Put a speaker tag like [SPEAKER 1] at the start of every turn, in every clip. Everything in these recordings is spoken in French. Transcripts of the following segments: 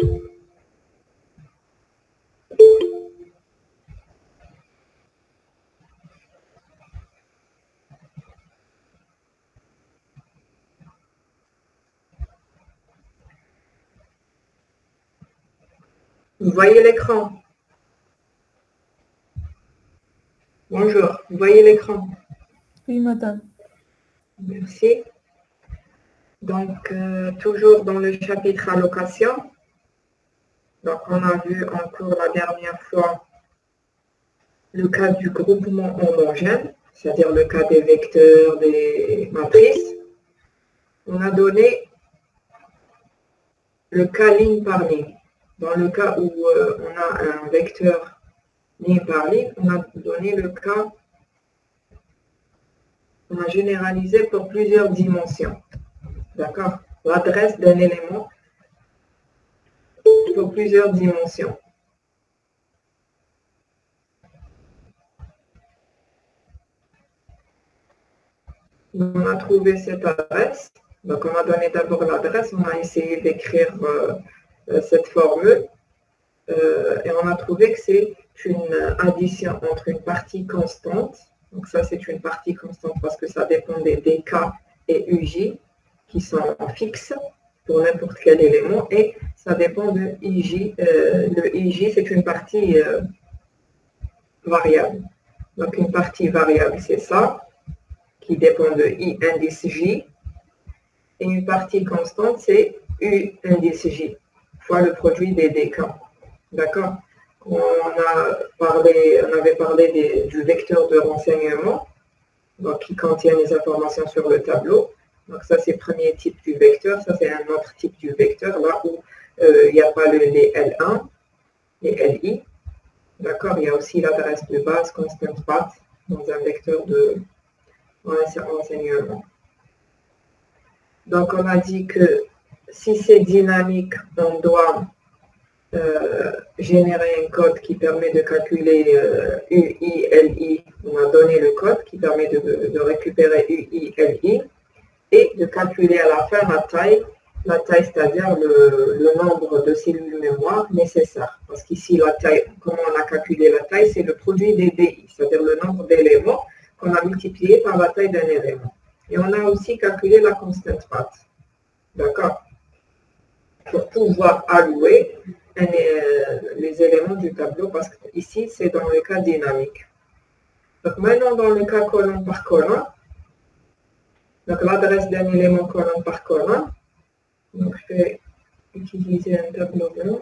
[SPEAKER 1] Vous voyez l'écran? Bonjour, vous voyez l'écran?
[SPEAKER 2] Oui, madame.
[SPEAKER 1] Merci. Donc, toujours dans le chapitre allocation. Donc, on a vu en cours la dernière fois le cas du groupement homogène, c'est-à-dire le cas des vecteurs, des matrices. On a donné le cas ligne par ligne. Dans le cas où on a un vecteur ligne par ligne, on a donné le cas, on a généralisé pour plusieurs dimensions. D'accord? L'adresse d'un élément pour plusieurs dimensions. On a trouvé cette adresse. Donc, on a donné d'abord l'adresse. On a essayé d'écrire cette formule. Et on a trouvé que c'est une addition entre une partie constante. Donc, ça, c'est une partie constante parce que ça dépend des dk et uj qui sont fixes pour n'importe quel élément. Et ça dépend de ij. Le ij, c'est une partie variable. Donc, une partie variable, c'est ça, qui dépend de I indice J, et une partie constante, c'est U indice J, fois le produit des dk. D'accord? On avait parlé du vecteur de renseignement, donc qui contient les informations sur le tableau. Donc ça, c'est le premier type du vecteur. Ça, c'est un autre type du vecteur, là où il n'y a pas les L1, les LI. D'accord? Il y a aussi l'adresse de base constant path dans un vecteur de renseignement. Donc, on a dit que si c'est dynamique, on doit générer un code qui permet de calculer UI, LI. On a donné le code qui permet de récupérer UI, LI et de calculer à la fin la taille, c'est-à-dire le nombre de cellules mémoire nécessaires. Parce qu'ici, la taille, comment on a calculé la taille, c'est le produit des DI, c'est-à-dire le nombre d'éléments qu'on a multiplié par la taille d'un élément. Et on a aussi calculé la constant path. D'accord? Pour pouvoir allouer les éléments du tableau, parce qu'ici, c'est dans le cas dynamique. Donc maintenant, dans le cas colonne par colonne, donc l'adresse d'un élément colonne par colonne, donc je vais utiliser un tableau blanc.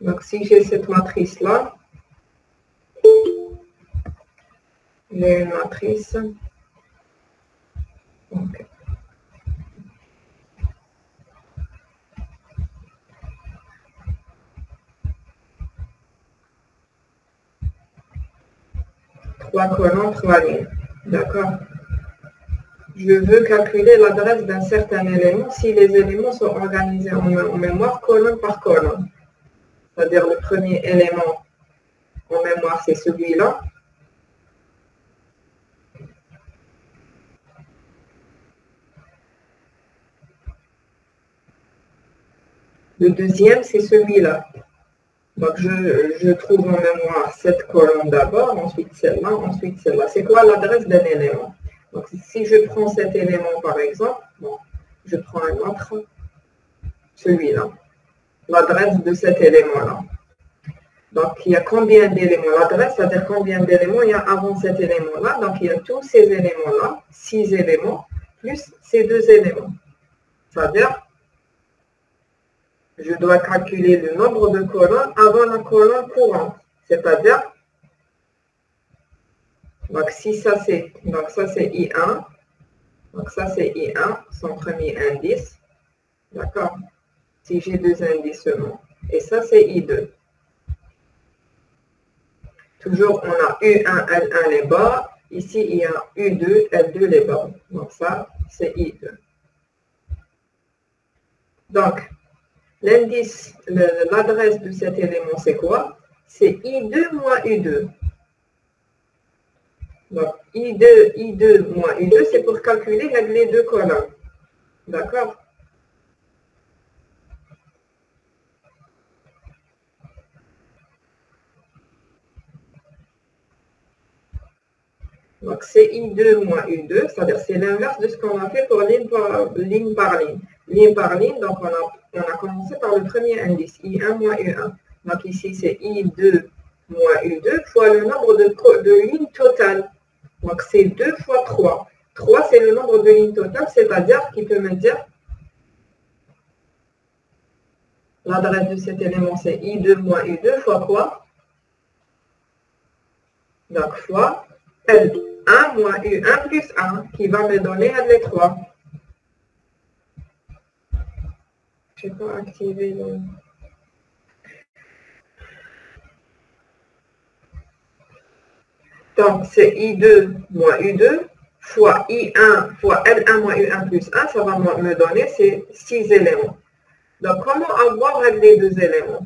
[SPEAKER 1] Donc, si j'ai cette matrice-là, j'ai une matrice. Okay. Trois colonnes, trois lignes. D'accord? Je veux calculer l'adresse d'un certain élément si les éléments sont organisés en mémoire colonne par colonne. C'est-à-dire le premier élément en mémoire, c'est celui-là. Le deuxième, c'est celui-là. Donc, je trouve en mémoire cette colonne d'abord, ensuite celle-là, ensuite celle-là. C'est quoi l'adresse d'un élément? Donc, si je prends cet élément, par exemple, bon, je prends un autre, celui-là. L'adresse de cet élément-là. Donc, il y a combien d'éléments? L'adresse, c'est-à-dire combien d'éléments il y a avant cet élément-là. Donc, il y a tous ces éléments-là, 6 éléments, plus ces 2 éléments. C'est-à-dire, je dois calculer le nombre de colonnes avant la colonne courante. C'est-à-dire, donc si ça c'est I1, donc ça c'est I1, son premier indice, d'accord? Si j'ai 2 indices seulement. Et ça c'est I2. Toujours, on a U1, L1 les bas. Ici, il y a U2, L2 les bas. Donc ça, c'est I2. Donc, l'indice, l'adresse de cet élément, c'est quoi? C'est I2 moins U2. Donc, I2 moins U2, c'est pour calculer les deux colonnes. D'accord? Donc, c'est I2 moins U2, c'est-à-dire c'est l'inverse de ce qu'on a fait pour ligne par ligne. Ligne par ligne, donc on a commencé par le premier indice, I1 moins U1. Donc ici, c'est I2 moins U2 fois le nombre de lignes totales. Donc c'est 2 fois 3. 3, c'est le nombre de lignes totales, c'est-à-dire qu'il peut me dire l'adresse de cet élément, c'est I2 moins U2 fois quoi? Donc fois L1 moins U1 plus 1, qui va me donner les 3. Je n'ai pas activé le... Donc, c'est I2 moins U2 fois I1 fois L1 moins U1 plus 1, ça va me donner ces 6 éléments. Donc, comment avoir les deux éléments?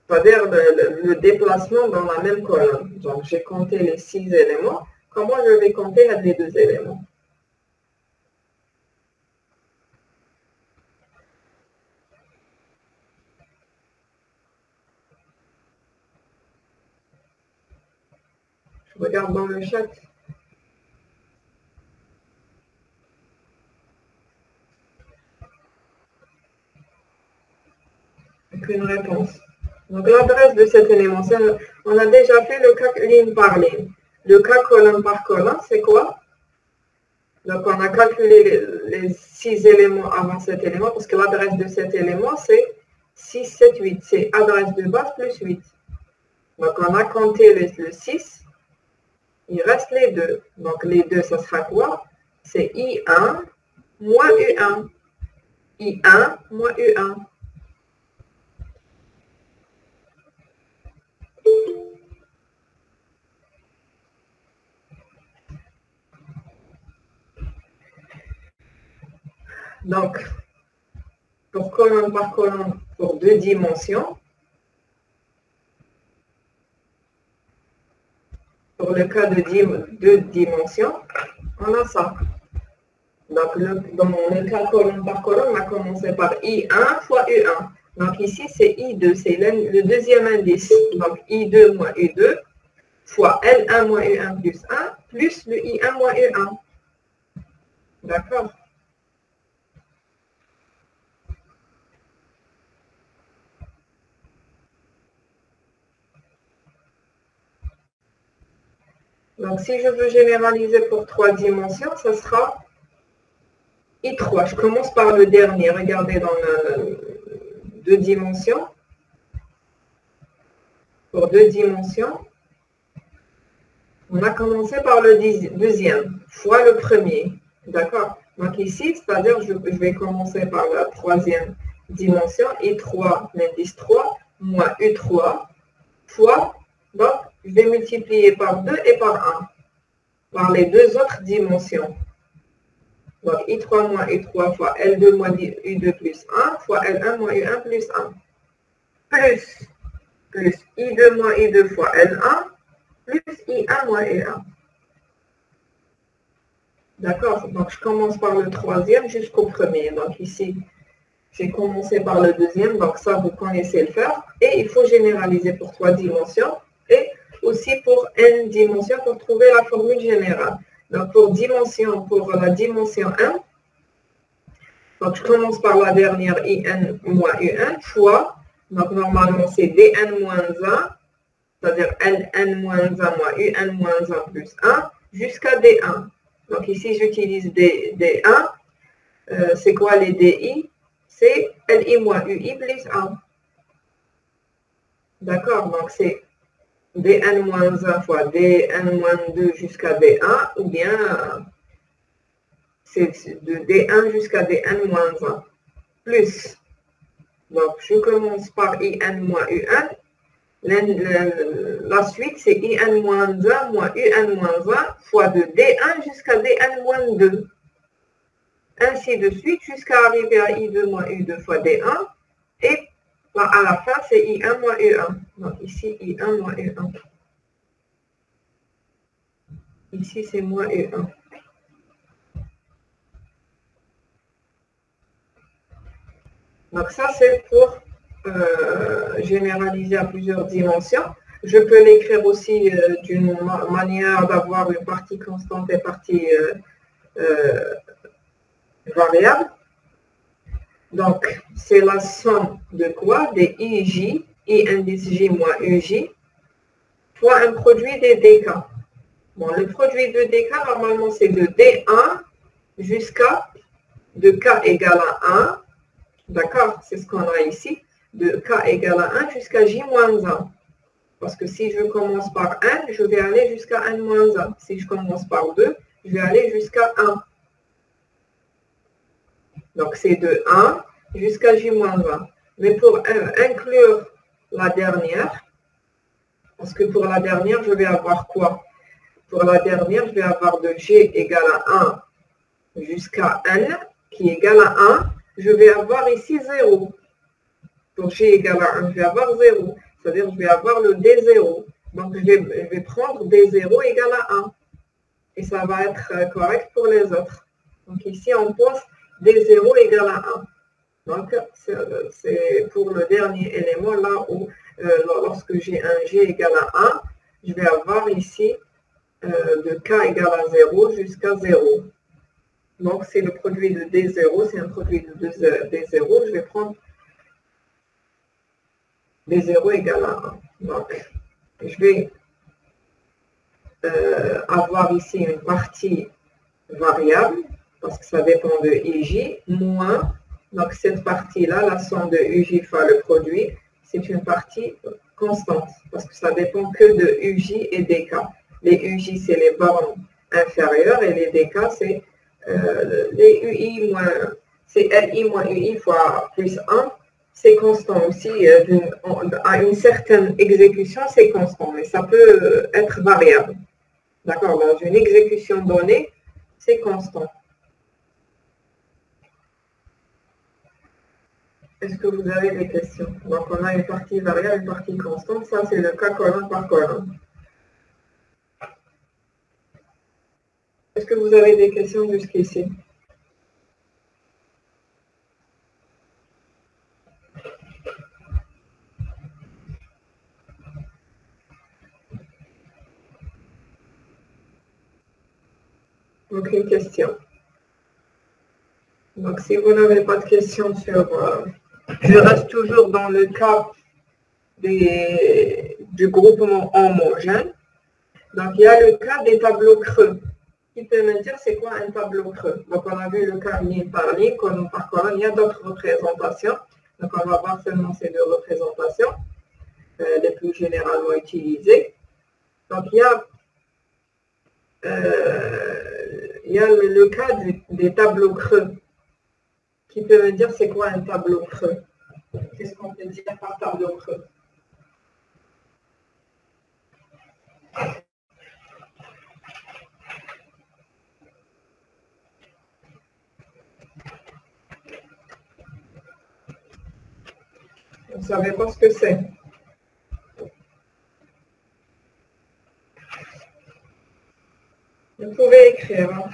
[SPEAKER 1] C'est-à-dire le déplacement dans la même colonne. Donc, j'ai compté les 6 éléments. Comment je vais compter les deux éléments? Je regarde dans le chat. Aucune réponse. Donc, l'adresse de cet élément, on a déjà fait le cas ligne par ligne. Le cas colonne par colonne, c'est quoi? Donc, on a calculé les 6 éléments avant cet élément, parce que l'adresse de cet élément, c'est 6, 7, 8. C'est adresse de base plus 8. Donc, on a compté le 6. Il reste les 2. Donc, les 2, ça sera quoi? C'est I1 moins U1. I1 moins U1. Donc, pour colonne par colonne, pour 2 dimensions, pour le cas de 2 dimensions, on a ça. Donc, dans le cas colonne par colonne, on a commencé par I1 fois U1. Donc, ici, c'est I2, c'est le deuxième indice. Donc, I2 moins U2 fois L1 moins U1 plus 1, plus le I1 moins U1. D'accord? Donc, si je veux généraliser pour 3 dimensions, ce sera I3. Je commence par le dernier. Regardez dans 2 dimensions. Pour 2 dimensions, on a commencé par le deuxième, fois le premier. D'accord? Donc ici, c'est-à-dire je vais commencer par la troisième dimension, I3, l'indice 3, moins U3, fois, donc je vais multiplier par 2 et par 1, par les deux autres dimensions. Donc I3 moins U3 fois L2 moins U2 plus 1, fois L1 moins U1 plus 1, plus I2 moins U2 fois L1, plus I1 moins U1. D'accord? Donc, je commence par le troisième jusqu'au premier. Donc, ici, j'ai commencé par le deuxième. Donc, ça, vous connaissez le faire. Et il faut généraliser pour 3 dimensions et aussi pour n dimensions pour trouver la formule générale. Donc, pour la dimension 1, donc, je commence par la dernière IN moins UN fois, donc normalement, c'est DN moins 1, c'est-à-dire LN moins 1 moins UN moins 1 plus 1, jusqu'à D1. Donc ici, j'utilise D1. C'est quoi les DI? C'est LI moins UI plus 1. D'accord? Donc c'est DN moins 1 fois DN moins 2 jusqu'à D1, ou bien c'est de D1 jusqu'à DN moins 1. Plus. Donc je commence par IN moins UN. La suite, c'est IN-1 moins UN-1 fois de D1 jusqu'à DN-2. Ainsi de suite jusqu'à arriver à I2 moins U2 fois D1. Et à la fin, c'est I1 moins U1. Donc ici, I1 moins U1. Ici, c'est moins U1. Donc ça, c'est pour généraliser à plusieurs dimensions. Je peux l'écrire aussi d'une manière d'avoir une partie constante et partie variable. Donc, c'est la somme de quoi? Des IJ, I indice J moins UJ, fois un produit des DK. Bon, le produit de DK, normalement, c'est de D1 jusqu'à de K égale à 1. D'accord? C'est ce qu'on a ici. De K égale à 1 jusqu'à J moins 1. Parce que si je commence par 1, je vais aller jusqu'à N moins 1. Si je commence par 2, je vais aller jusqu'à 1. Donc, c'est de 1 jusqu'à J moins 1. Mais pour inclure la dernière, parce que pour la dernière, je vais avoir quoi? Pour la dernière, je vais avoir de G égale à 1 jusqu'à N, qui est égal à 1. Je vais avoir ici 0. Pour G égale à 1, je vais avoir 0. C'est-à-dire que je vais avoir le D0. Donc, je vais prendre D0 égale à 1. Et ça va être correct pour les autres. Donc, ici, on pose D0 égale à 1. Donc, c'est pour le dernier élément, là où, lorsque j'ai un G égale à 1, je vais avoir ici de K égale à 0 jusqu'à 0. Donc, c'est le produit de D0, c'est un produit de D0. Je vais prendre D0 égale à 1. Donc, je vais avoir ici une partie variable, parce que ça dépend de IJ, moins, donc cette partie-là, la somme de UJ fois le produit, c'est une partie constante, parce que ça dépend que de UJ et DK. Les UJ, c'est les bornes inférieures, et les DK, c'est les UI moins, c'est LI moins UI fois plus 1, c'est constant aussi, à une certaine exécution, c'est constant, mais ça peut être variable. D'accord, dans une exécution donnée, c'est constant. Est-ce que vous avez des questions? Donc, on a une partie variable, une partie constante. Ça, c'est le cas colonne par colonne. Est-ce que vous avez des questions jusqu'ici? Aucune question. Donc, si vous n'avez pas de questions sur... je reste toujours dans le cas du groupement homogène. Donc, il y a le cas des tableaux creux. Qui peut me dire c'est quoi un tableau creux? Donc, on a vu le cas ligne par ligne, colonne par colonne. Il y a d'autres représentations. Donc, on va voir seulement ces deux représentations, les plus généralement utilisées. Donc, il y a le cas des tableaux creux. Qui peut me dire c'est quoi un tableau creux? Qu'est-ce qu'on peut dire par tableau creux? Vous ne savez pas ce que c'est? Vous pouvez écrire. Hein.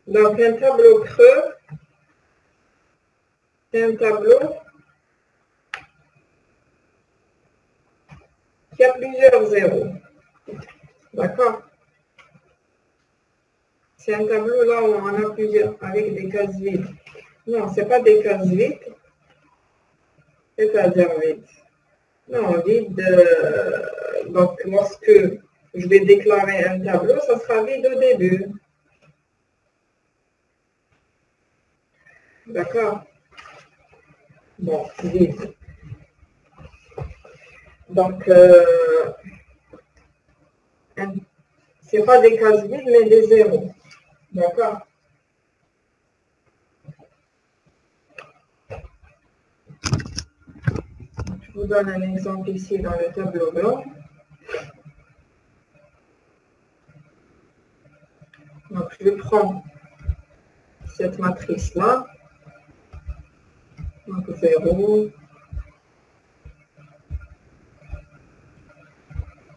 [SPEAKER 1] Donc, un tableau creux, c'est un tableau qui a plusieurs zéros. D'accord? C'est un tableau là où on a plusieurs, avec des cases vides. Non, ce n'est pas des cases vides. C'est-à-dire vide. Non, vide. Donc, lorsque je vais déclarer un tableau, ça sera vide au début. D'accord? Bon, vide. Donc, c'est pas des cases vides, mais des zéros. D'accord? vous donne un exemple ici dans le tableau blanc. Donc, je prends cette matrice-là. Donc, 0.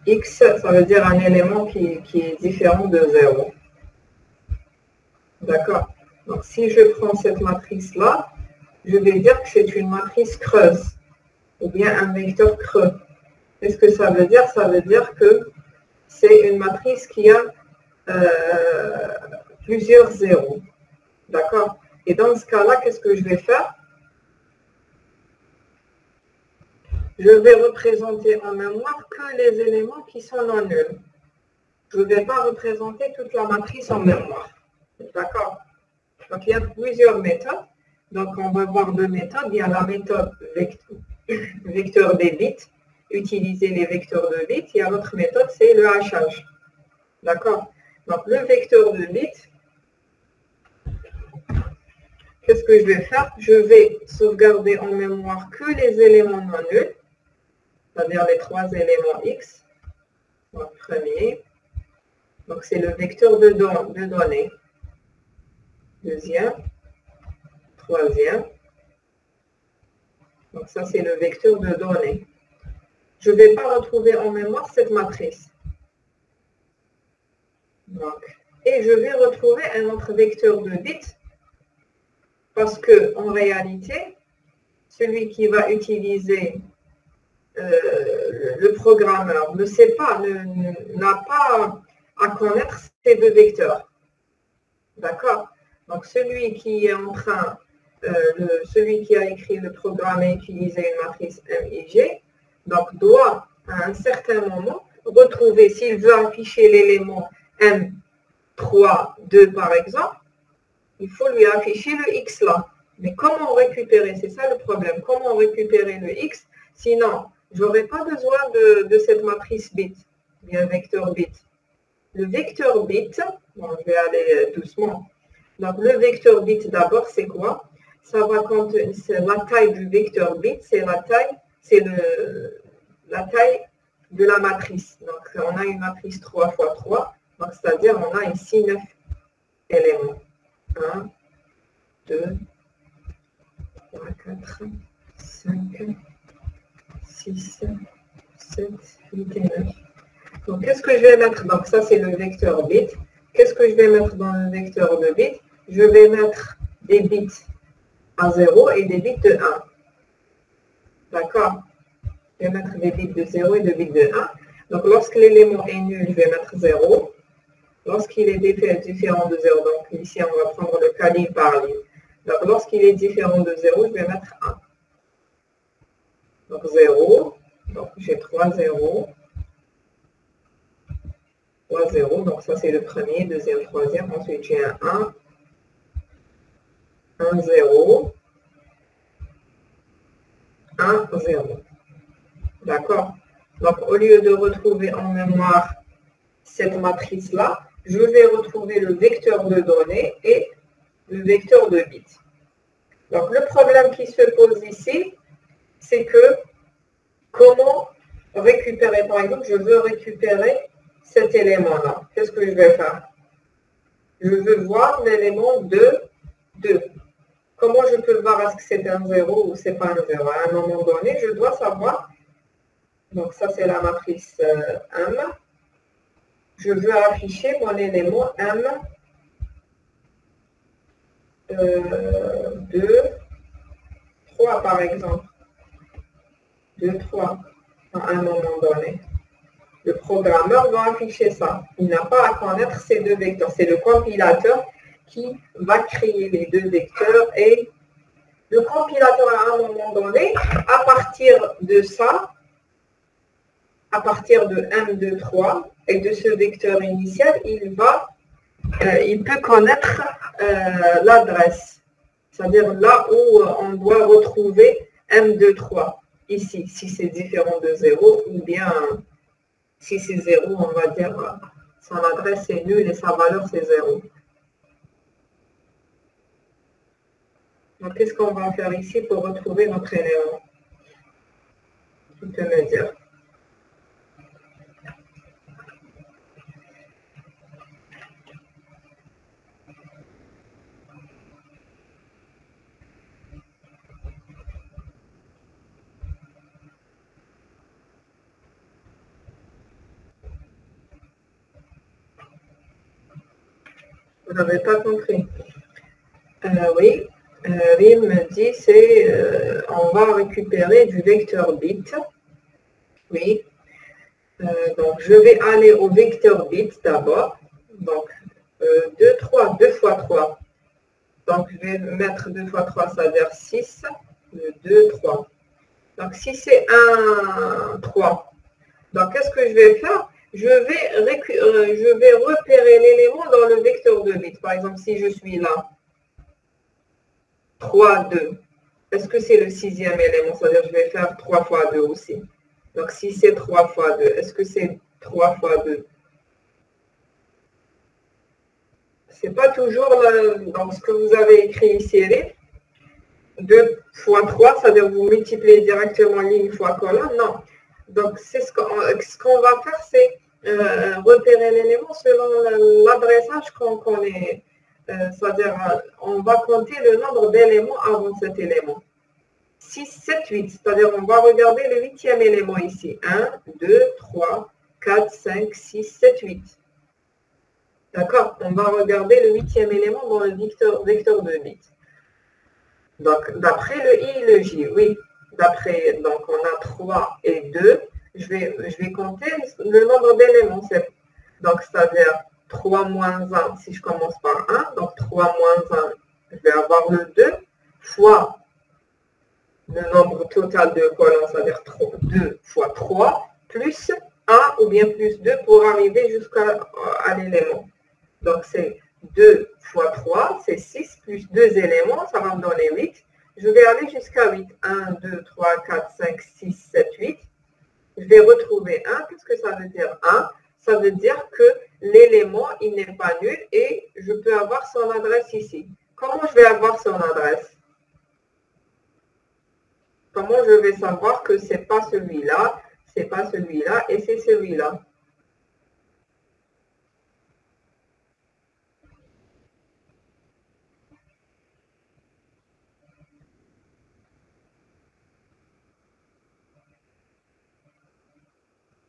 [SPEAKER 1] X, ça veut dire un élément qui est différent de 0. D'accord? Donc, si je prends cette matrice-là, je vais dire que c'est une matrice creuse, ou bien un vecteur creux. Qu'est-ce que ça veut dire? Ça veut dire que c'est une matrice qui a plusieurs zéros. D'accord? Et dans ce cas-là, qu'est-ce que je vais faire? Je vais représenter en mémoire que les éléments qui sont non nuls. Je ne vais pas représenter toute la matrice en mémoire. D'accord? Donc, il y a plusieurs méthodes. Donc, on va voir deux méthodes. Il y a la méthode vecteur des bits, utiliser les vecteurs de bits. Il y a l'autre méthode, c'est le hachage. D'accord? Donc, le vecteur de bits, qu'est-ce que je vais faire? Je vais sauvegarder en mémoire que les éléments non nuls, c'est-à-dire les trois éléments X. Donc, premier. Donc, c'est le vecteur de données. Deuxième. Troisième. Donc, ça, c'est le vecteur de données. Je ne vais pas retrouver en mémoire cette matrice. Donc, et je vais retrouver un autre vecteur de bits parce que en réalité, celui qui va utiliser le programmeur ne sait pas, n'a pas à connaître ces deux vecteurs. D'accord? Donc, celui qui est en train, celui qui a écrit le programme et utilisé une matrice MIG, donc doit à un certain moment retrouver, s'il veut afficher l'élément M3, 2 par exemple, il faut lui afficher le X là. Mais comment récupérer? C'est ça le problème. Comment récupérer le X? Sinon, je n'aurai pas besoin de cette matrice bit, bien vecteur bit. Le vecteur bit, bon, je vais aller doucement. Donc, le vecteur bit d'abord, c'est quoi? Ça va contenir, c'est la taille du vecteur bit, c'est la taille de la matrice. Donc, on a une matrice 3 x 3, donc c'est-à-dire on a ici 9 éléments. 1, 2, 3, 4, 5, 6, 7, 8 et 9. Donc, qu'est-ce que je vais mettre? Donc, ça, c'est le vecteur bit. Qu'est-ce que je vais mettre dans le vecteur de bit? Je vais mettre des bits à 0 et des bits de 1. D'accord? Je vais mettre des bits de 0 et des bits de 1. Donc, lorsque l'élément est nul, je vais mettre 0. Lorsqu'il est différent de 0, donc ici, on va prendre le cas ligne par ligne. Donc, lorsqu'il est différent de 0, je vais mettre 1. Donc, 0. Donc, j'ai 3 0. 3 0. Donc, ça, c'est le premier, deuxième, troisième. Ensuite, j'ai un 1. 1 0. 1 0. D'accord? Donc, au lieu de retrouver en mémoire cette matrice-là, je vais retrouver le vecteur de données et le vecteur de bits. Donc, le problème qui se pose ici, c'est que comment récupérer, par exemple, je veux récupérer cet élément-là. Qu'est-ce que je vais faire? Je veux voir l'élément 2, 2. Comment je peux le voir? Est-ce que c'est un 0 ou c'est pas un 0? À un moment donné, je dois savoir. Donc, ça, c'est la matrice M. Je veux afficher mon élément M 2, 3 par exemple. 2, 3 à un moment donné. Le programmeur va afficher ça. Il n'a pas à connaître ces deux vecteurs. C'est le compilateur qui va créer les deux vecteurs et le compilateur à un moment donné, à partir de ça, à partir de M23 et de ce vecteur initial, il peut connaître l'adresse, c'est-à-dire là où on doit retrouver M23, ici, si c'est différent de 0, ou bien si c'est 0, on va dire son adresse est nulle et sa valeur c'est 0. Donc, qu'est-ce qu'on va faire ici pour retrouver notre élément? Tu peux me dire. Vous n'avez pas compris. Oui, Rim me dit c'est on va récupérer du vecteur bit. Oui. Donc je vais aller au vecteur bit d'abord. Donc 2, 3, 2 fois 3. Donc je vais mettre 2 fois 3, ça veut dire 6. 2, 3. Donc si c'est 1, 3. Donc qu'est-ce que je vais faire? Je vais repérer l'élément dans le vecteur de bits. Par exemple, si je suis là, 3, 2. Est-ce que c'est le sixième élément? C'est-à-dire que je vais faire 3 fois 2 aussi. Donc si c'est 3 fois 2, est-ce que c'est 3 fois 2? C'est pas toujours dans ce que vous avez écrit ici. 2 fois 3, c'est-à-dire vous multipliez directement ligne fois colonne. Non. Donc c'est ce qu'on va faire, c'est repérer l'élément selon l'adressage qu'on connaît. C'est-à-dire on va compter le nombre d'éléments avant cet élément. 6, 7, 8. C'est-à-dire on va regarder le 8e élément ici. 1, 2, 3, 4, 5, 6, 7, 8. D'accord? On va regarder le 8e élément dans le vecteur de bits. Donc, d'après le I et le J, oui. Donc on a 3 et 2. Je vais compter le nombre d'éléments. Donc, c'est-à-dire 3 moins 1, si je commence par 1. Donc, 3 moins 1, je vais avoir le 2 fois le nombre total de colonnes, c'est-à-dire 2 fois 3, plus 1 ou bien plus 2 pour arriver jusqu'à l'élément. Donc, c'est 2 fois 3, c'est 6, plus 2 éléments, ça va me donner 8. Je vais aller jusqu'à 8. 1, 2, 3, 4, 5, 6, 7, 8. Je vais retrouver 1. Qu'est-ce que ça veut dire 1? Ça veut dire que l'élément, il n'est pas nul et je peux avoir son adresse ici. Comment je vais avoir son adresse? Comment je vais savoir que ce n'est pas celui-là, c'est pas celui-là et c'est celui-là?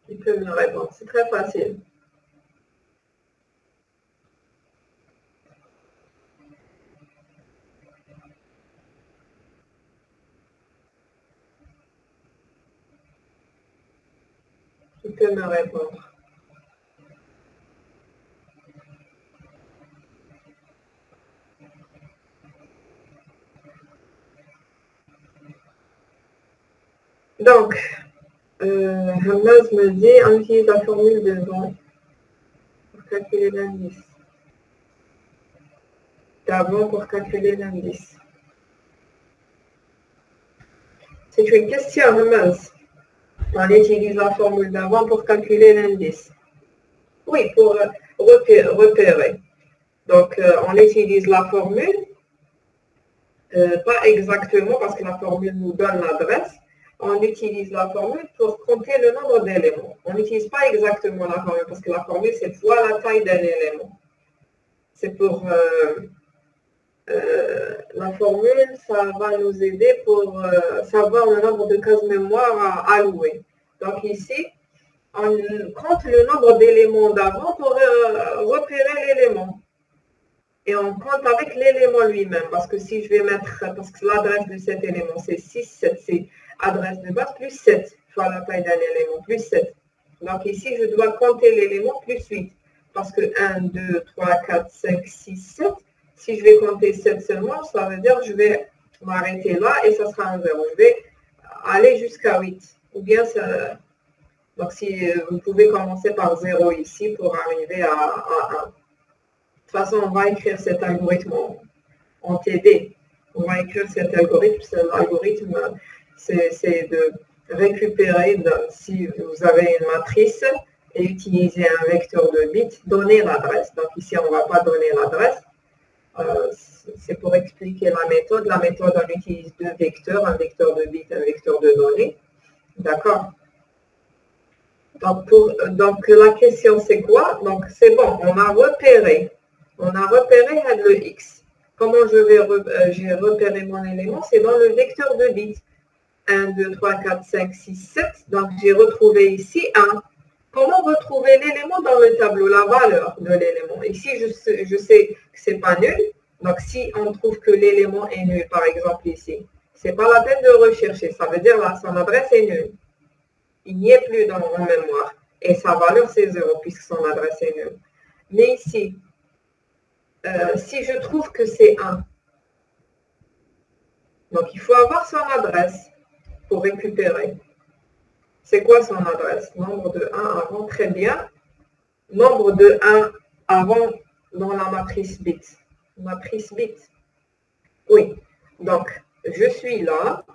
[SPEAKER 1] Qui peut me répondre? C'est très facile. Qui peut me répondre? Donc, Hamaz me dit, on utilise la formule devant pour calculer l'indice. D'avant pour calculer l'indice. C'est une question, Hamaz. On utilise la formule d'avant pour calculer l'indice. Oui, pour repérer. Donc, on utilise la formule, pas exactement parce que la formule nous donne l'adresse. On utilise la formule pour compter le nombre d'éléments. On n'utilise pas exactement la formule parce que la formule, c'est fois la taille d'un élément. C'est pour... la formule, ça va nous aider pour savoir le nombre de cases mémoire à allouer. Donc ici, on compte le nombre d'éléments d'avant pour repérer l'élément. Et on compte avec l'élément lui-même. Parce que si je vais mettre, parce que l'adresse de cet élément, c'est 6, 7, c'est adresse de base plus 7, fois la taille d'un élément, plus 7. Donc ici, je dois compter l'élément plus 8. Parce que 1, 2, 3, 4, 5, 6, 7. Si je vais compter 7 seulement, ça veut dire que je vais m'arrêter là et ça sera un 0. Je vais aller jusqu'à 8. Ou bien, donc si vous pouvez commencer par 0 ici pour arriver à 1. De toute façon, on va écrire cet algorithme en TD. On va écrire cet algorithme. L'algorithme, c'est de récupérer, si vous avez une matrice et utiliser un vecteur de bits, donner l'adresse. Donc ici, on ne va pas donner l'adresse. C'est pour expliquer la méthode. La méthode, on utilise deux vecteurs, un vecteur de bits, un vecteur de données. D'accord? Donc, la question, c'est quoi? Donc, c'est bon, on a repéré le X. Comment j'ai repéré mon élément? C'est dans le vecteur de bits. 1, 2, 3, 4, 5, 6, 7. Donc, j'ai retrouvé ici 1. Comment retrouver l'élément dans le tableau, la valeur de l'élément? Ici, je sais que ce n'est pas nul. Donc, si on trouve que l'élément est nul, par exemple ici, ce n'est pas la peine de rechercher. Ça veut dire là, son adresse est nulle. Il n'y est plus en mémoire. Et sa valeur, c'est 0, puisque son adresse est nulle. Mais ici, si je trouve que c'est 1, donc il faut avoir son adresse pour récupérer. C'est quoi son adresse? Nombre de 1 avant, très bien. Nombre de 1 avant dans la matrice bit. Matrice bit. Oui. Donc, je suis là.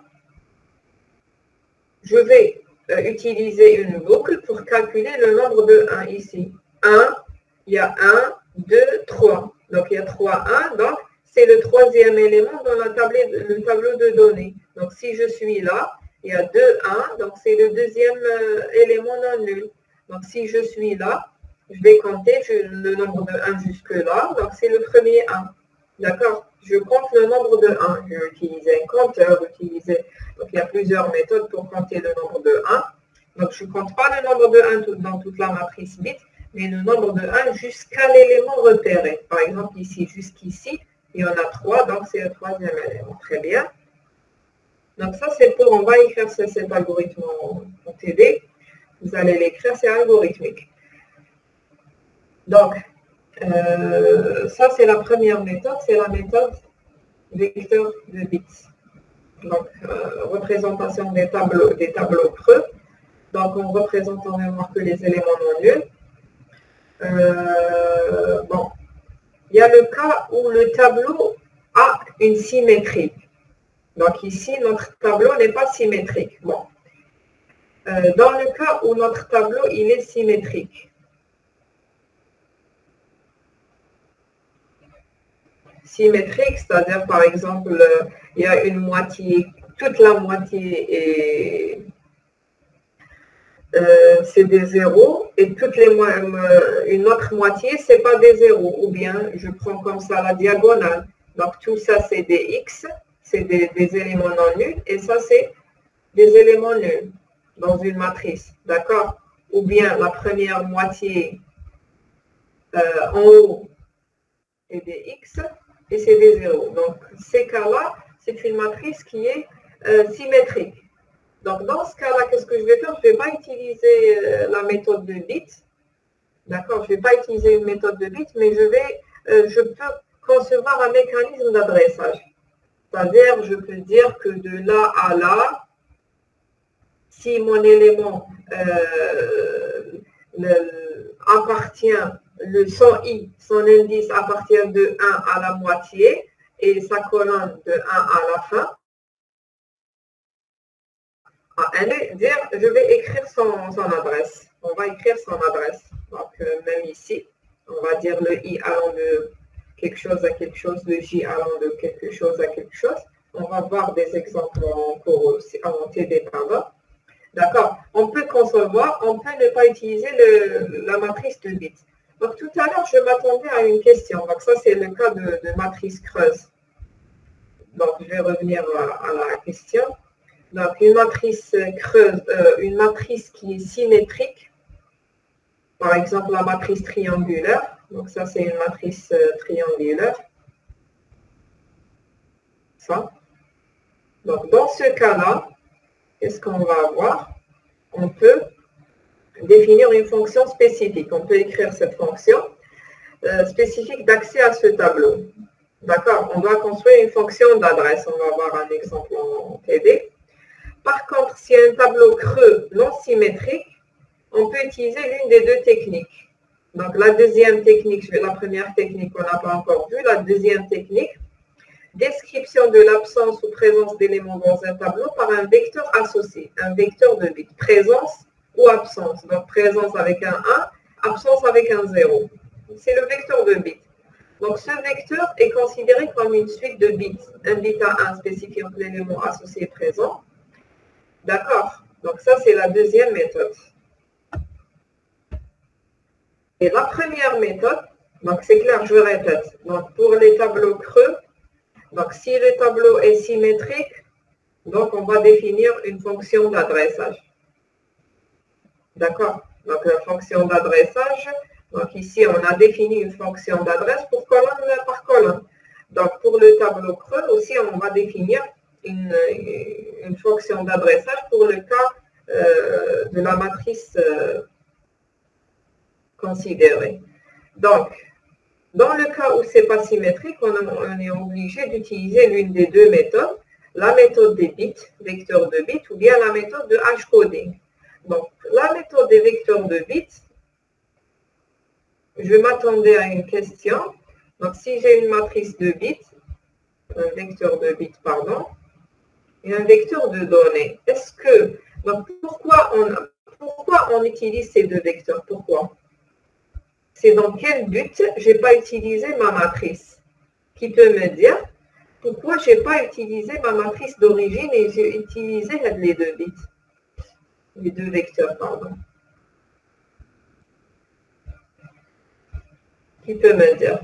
[SPEAKER 1] Je vais utiliser une boucle pour calculer le nombre de 1 ici. 1, il y a 1, 2, 3. Donc, il y a 3, 1. Donc, c'est le troisième élément dans le tableau de données. Donc, si je suis là, il y a 2, 1. Donc, c'est le deuxième élément non nul. Donc, si je suis là, je vais compter le nombre de 1 jusque-là. Donc, c'est le premier 1. D'accord? Je compte le nombre de 1. Je vais utiliser un compteur, donc, il y a plusieurs méthodes pour compter le nombre de 1. Donc, je ne compte pas le nombre de 1 dans toute la matrice bit, mais le nombre de 1 jusqu'à l'élément repéré. Par exemple, ici, jusqu'ici, il y en a 3, donc c'est le troisième élément. Très bien. Donc, ça, c'est on va écrire cet algorithme en TD. Vous allez l'écrire, c'est algorithmique. Donc, ça, c'est la première méthode, c'est la méthode vecteur de bits. Donc, représentation des tableaux creux. Donc, on représente en mémoire que les éléments non nuls. Bon, il y a le cas où le tableau a une symétrie. Donc, ici, notre tableau n'est pas symétrique. Bon. Dans le cas où notre tableau, il est symétrique. Symétrique, c'est-à-dire, par exemple, il y a une moitié, toute la moitié c'est des zéros, et une autre moitié, c'est pas des zéros. Ou bien, je prends comme ça la diagonale. Donc, tout ça, c'est des X, c'est des éléments non nuls, et ça, c'est des éléments nuls dans une matrice. D'accord? Ou bien, la première moitié en haut, c'est des X, et c'est des zéros. Donc, ces cas-là, c'est une matrice qui est symétrique. Donc, dans ce cas-là, qu'est-ce que je vais faire? Je ne vais pas utiliser la méthode de bit. D'accord? Je ne vais pas utiliser une méthode de bit, mais je peux concevoir un mécanisme d'adressage. C'est-à-dire, je peux dire que de là à là, si mon élément appartient, son i, son indice appartient de 1 à la moitié et sa colonne de 1 à la fin, je vais écrire son adresse. On va écrire son adresse. Donc, même ici, on va dire le i allant de quelque chose à quelque chose, le j allant de quelque chose à quelque chose. On va voir des exemples en TD, pardon. D'accord? On peut concevoir, on peut ne pas utiliser la matrice de bits. Donc, tout à l'heure, je m'attendais à une question. Donc, ça, c'est le cas de matrice creuse. Donc, je vais revenir à la question. Donc, une matrice creuse, une matrice qui est symétrique, par exemple la matrice triangulaire. Donc, ça, c'est une matrice triangulaire. Ça. Donc, dans ce cas-là, qu'est-ce qu'on va avoir? On peut définir une fonction spécifique. On peut écrire cette fonction spécifique d'accès à ce tableau. D'accord? On doit construire une fonction d'adresse. On va voir un exemple en TD. Par contre, s'il y a un tableau creux non symétrique, on peut utiliser l'une des deux techniques. Donc, la deuxième technique, la première technique, on n'a pas encore vu. La deuxième technique, description de l'absence ou présence d'éléments dans un tableau par un vecteur associé, un vecteur de bits, présence ou absence. Donc, présence avec un 1, absence avec un 0. C'est le vecteur de bits. Donc, ce vecteur est considéré comme une suite de bits. Un bit à 1 spécifiant l'élément associé présent. D'accord? Donc ça, c'est la deuxième méthode. Et la première méthode, donc c'est clair, je répète. Donc pour les tableaux creux, donc si le tableau est symétrique, donc on va définir une fonction d'adressage. D'accord? Donc la fonction d'adressage, donc ici on a défini une fonction d'adresse pour colonne par colonne. Donc pour le tableau creux aussi, on va définir une fonction d'adressage pour le cas de la matrice considérée. Donc, dans le cas où ce n'est pas symétrique, on est obligé d'utiliser l'une des deux méthodes, la méthode des bits, vecteurs de bits, ou bien la méthode de hashcoding. Donc, la méthode des vecteurs de bits, je m'attendais à une question. Donc, si j'ai une matrice de bits, un vecteur de bits, pardon, et un vecteur de données, est-ce que, donc pourquoi on utilise ces deux vecteurs? Pourquoi? C'est dans quel but je n'ai pas utilisé ma matrice? Qui peut me dire pourquoi je n'ai pas utilisé ma matrice d'origine et j'ai utilisé les deux bits, les deux vecteurs, pardon. Qui peut me dire?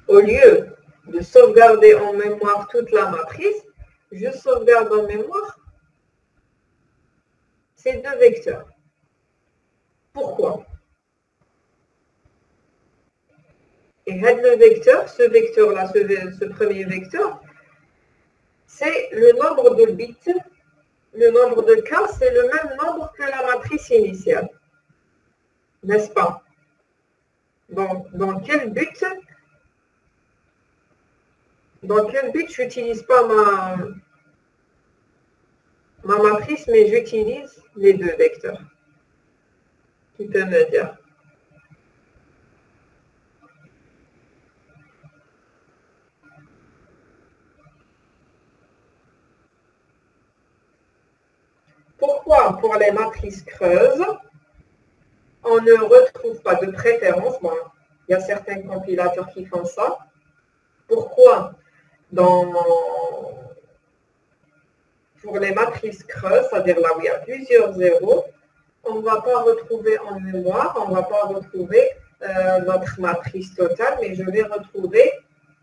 [SPEAKER 1] Au lieu de sauvegarder en mémoire toute la matrice, je sauvegarde en mémoire ces deux vecteurs. Pourquoi? Et le vecteur, ce vecteur-là, ce premier vecteur, c'est le nombre de bits. Le nombre de cas, c'est le même nombre que la matrice initiale. N'est-ce pas? Dans quel but je n'utilise pas ma matrice, mais j'utilise les deux vecteurs? Qui peut me dire? Pourquoi pour les matrices creuses, on ne retrouve pas de préférence? Bon, il y a certains compilateurs qui font ça. Pourquoi pour les matrices creuses, c'est-à-dire là où il y a plusieurs zéros, on ne va pas retrouver en mémoire, on ne va pas retrouver notre matrice totale, mais je vais retrouver,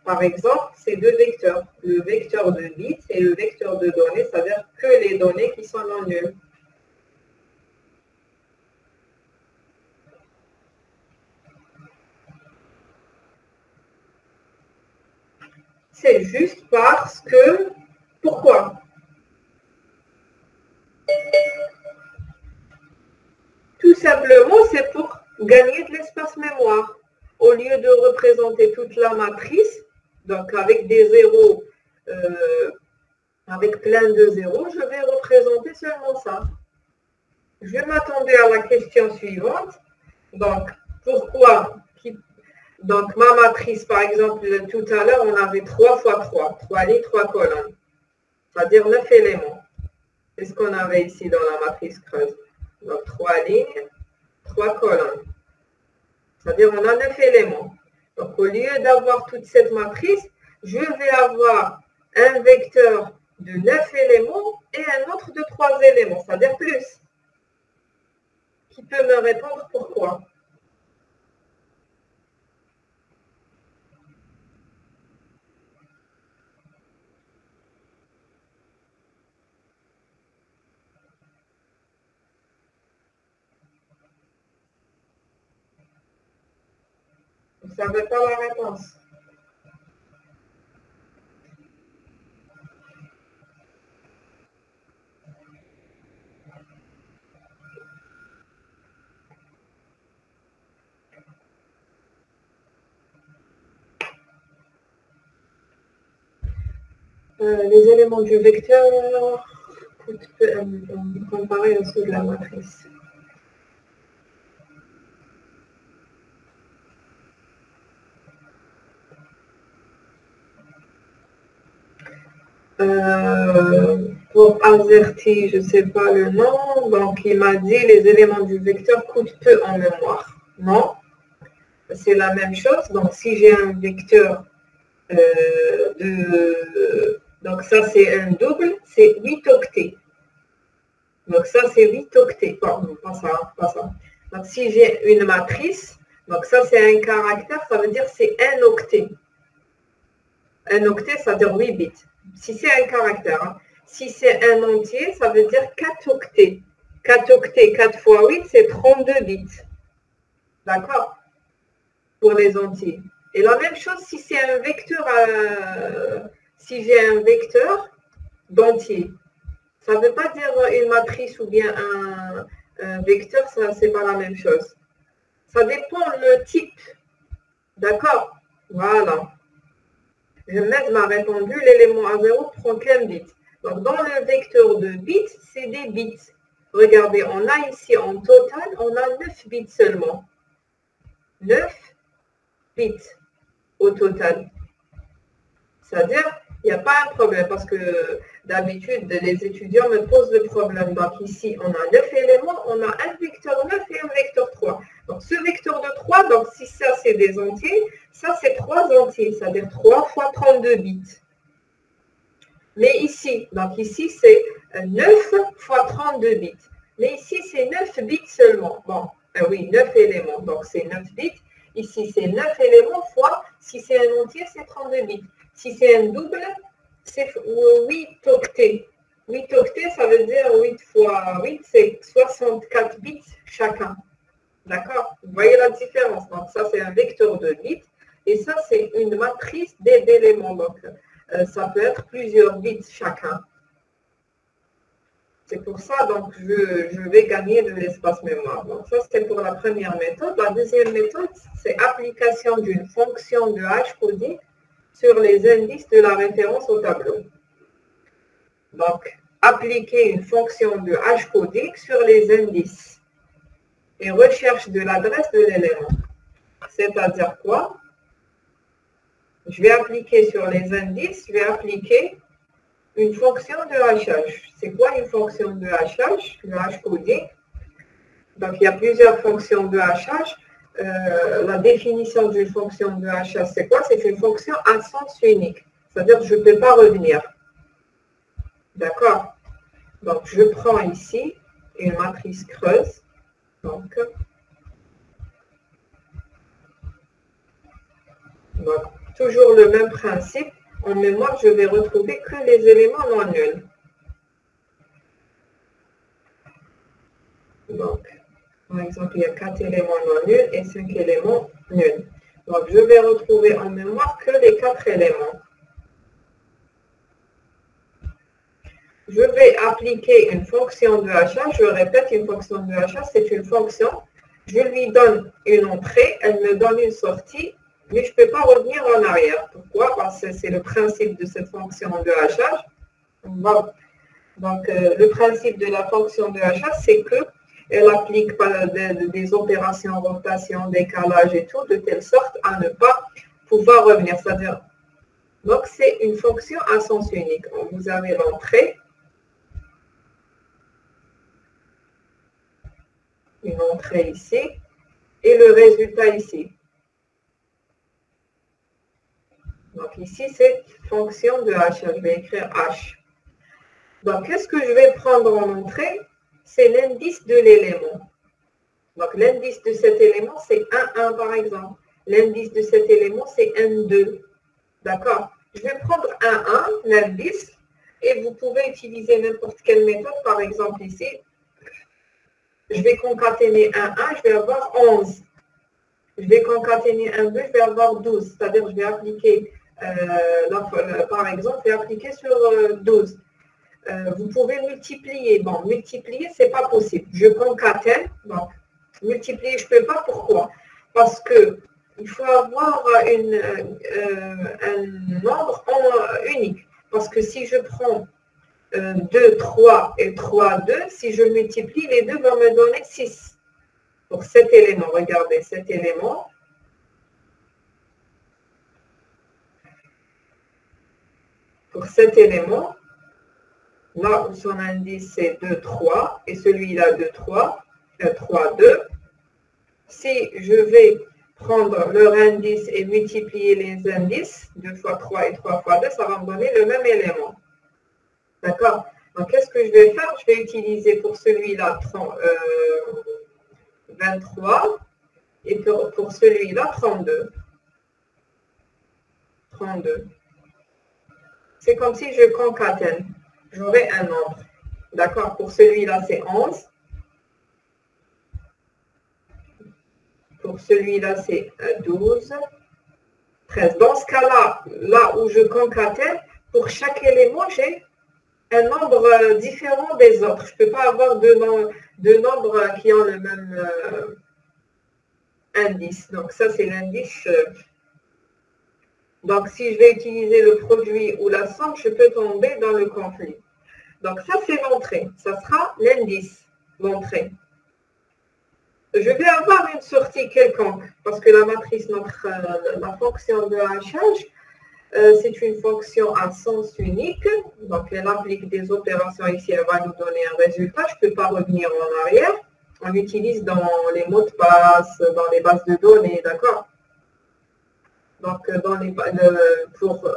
[SPEAKER 1] par exemple, ces deux vecteurs, le vecteur de bits et le vecteur de données, c'est-à-dire que les données qui sont non nulles. C'est juste parce que... Pourquoi? Tout simplement, c'est pour gagner de l'espace mémoire. Au lieu de représenter toute la matrice, donc avec des zéros, avec plein de zéros, je vais représenter seulement ça. Je m'attendais à la question suivante. Donc, pourquoi? Donc, ma matrice, par exemple, tout à l'heure, on avait 3 fois 3, 3 lignes, 3 colonnes, c'est-à-dire 9 éléments. C'est ce qu'on avait ici dans la matrice creuse. Donc, 3 lignes, 3 colonnes. C'est-à-dire on a 9 éléments. Donc, au lieu d'avoir toute cette matrice, je vais avoir un vecteur de 9 éléments et un autre de 3 éléments, c'est-à-dire plus. Qui peut me répondre pourquoi? Vous ne savez pas la réponse. Les éléments du vecteur comparés à ceux de la matrice. Pour Azerty, je ne sais pas le nom, donc il m'a dit les éléments du vecteur coûtent peu en mémoire. Non, c'est la même chose. Donc si j'ai un vecteur Donc ça, c'est un double, c'est 8 octets. Donc ça, c'est 8 octets. Bon, pas ça, pas ça. Donc si j'ai une matrice, donc ça, c'est un caractère, ça veut dire c'est un octet. Un octet, ça veut dire 8 bits. Si c'est un caractère, hein. Si c'est un entier, ça veut dire 4 octets. 4 octets, 4 fois 8, c'est 32 bits. D'accord? Pour les entiers. Et la même chose si c'est un vecteur, si j'ai un vecteur d'entier. Ça ne veut pas dire une matrice ou bien un vecteur, ça c'est pas la même chose. Ça dépend le type. D'accord? Voilà. Ahmed m'a répondu, l'élément A0 prend qu'un bit. Donc, dans le vecteur de bits, c'est des bits. Regardez, on a ici en total, on a 9 bits seulement. 9 bits au total. C'est-à-dire, il n'y a pas un problème parce que d'habitude, les étudiants me posent le problème. Donc, ici, on a 9 éléments, on a un vecteur 9 et un vecteur 3. Donc, ce vecteur de 3, donc si ça, c'est des entiers, ça, c'est 3 entiers, c'est-à-dire 3 fois 32 bits. Mais ici, donc ici, c'est 9 fois 32 bits. Mais ici, c'est 9 bits seulement. Bon, oui, 9 éléments, donc c'est 9 bits. Ici, c'est 9 éléments fois, si c'est un entier, c'est 32 bits. Si c'est un double, c'est 8 octets. 8 octets, ça veut dire 8 fois 8, c'est 64 bits chacun. D'accord? Vous voyez la différence. Donc, ça, c'est un vecteur de bits. Et ça, c'est une matrice d'éléments. Donc, ça peut être plusieurs bits chacun. C'est pour ça, donc, je vais gagner de l'espace mémoire. Donc, ça, c'est pour la première méthode. La deuxième méthode, c'est application d'une fonction de hash codée sur les indices de la référence au tableau. Donc, appliquer une fonction de hash codé sur les indices et recherche de l'adresse de l'élément. C'est-à-dire quoi? Je vais appliquer sur les indices, je vais appliquer une fonction de hachage. C'est quoi une fonction de hachage? Le hash codé. Donc, il y a plusieurs fonctions de hachage. La définition d'une fonction de hachage, c'est quoi? C'est une fonction à sens unique. C'est-à-dire que je ne peux pas revenir. D'accord? Donc, je prends ici une matrice creuse. Donc, toujours le même principe. En mémoire, je vais retrouver que les éléments non nuls. Donc, par exemple, il y a 4 éléments non nuls et 5 éléments nuls. Donc, je vais retrouver en mémoire que les 4 éléments. Je vais appliquer une fonction de hachage. Je répète, une fonction de hachage, c'est une fonction. Je lui donne une entrée, elle me donne une sortie, mais je ne peux pas revenir en arrière. Pourquoi? Parce que c'est le principe de cette fonction de hachage. Bon. Donc, le principe de la fonction de hachage, c'est qu'elle applique des opérations, rotation, décalage et tout, de telle sorte à ne pas pouvoir revenir. C'est-à-dire, donc, c'est une fonction à sens unique. Vous avez l'entrée, une entrée ici, et le résultat ici. Donc ici, c'est fonction de h. Je vais écrire h. Donc, qu'est-ce que je vais prendre en entrée? C'est l'indice de l'élément. Donc, l'indice de cet élément, c'est 1, 1 par exemple. L'indice de cet élément, c'est 1, 2. D'accord? Je vais prendre 1, 1, l'indice, et vous pouvez utiliser n'importe quelle méthode. Par exemple, ici, je vais concaténer 1, 1, je vais avoir 11. Je vais concaténer 1, 2, je vais avoir 12. C'est-à-dire, je vais appliquer, par exemple, je vais appliquer sur 12. Vous pouvez multiplier. Bon, multiplier, ce n'est pas possible. Je concatène. Donc, multiplier, je ne peux pas. Pourquoi? Parce qu'il faut avoir un nombre unique. Parce que si je prends 2, 3 et 3, 2, si je multiplie, les deux vont me donner 6. Pour cet élément, regardez, cet élément. Pour cet élément, là où son indice c'est 2, 3, et celui-là 2, 3, 3, 2. Si je vais prendre leur indice et multiplier les indices, 2 fois 3 et 3 fois 2, ça va me donner le même élément. D'accord? Donc, qu'est-ce que je vais faire? Je vais utiliser pour celui-là 23 et pour celui-là 32. 32. C'est comme si je concatène. J'aurai un nombre. D'accord? Pour celui-là, c'est 11. Pour celui-là, c'est 12. 13. Dans ce cas-là, là où je concatène, pour chaque élément, j'ai un nombre différent des autres. Je ne peux pas avoir deux nombres qui ont le même indice. Donc ça, c'est l'indice. Donc si je vais utiliser le produit ou la somme, je peux tomber dans le conflit. Donc ça, c'est l'entrée. Ça sera l'indice, l'entrée. Je vais avoir une sortie quelconque, parce que la matrice, la fonction de hachage, c'est une fonction à sens unique. Donc, elle applique des opérations ici, elle va nous donner un résultat. Je ne peux pas revenir en arrière. On l'utilise dans les mots de passe, dans les bases de données, d'accord? Donc,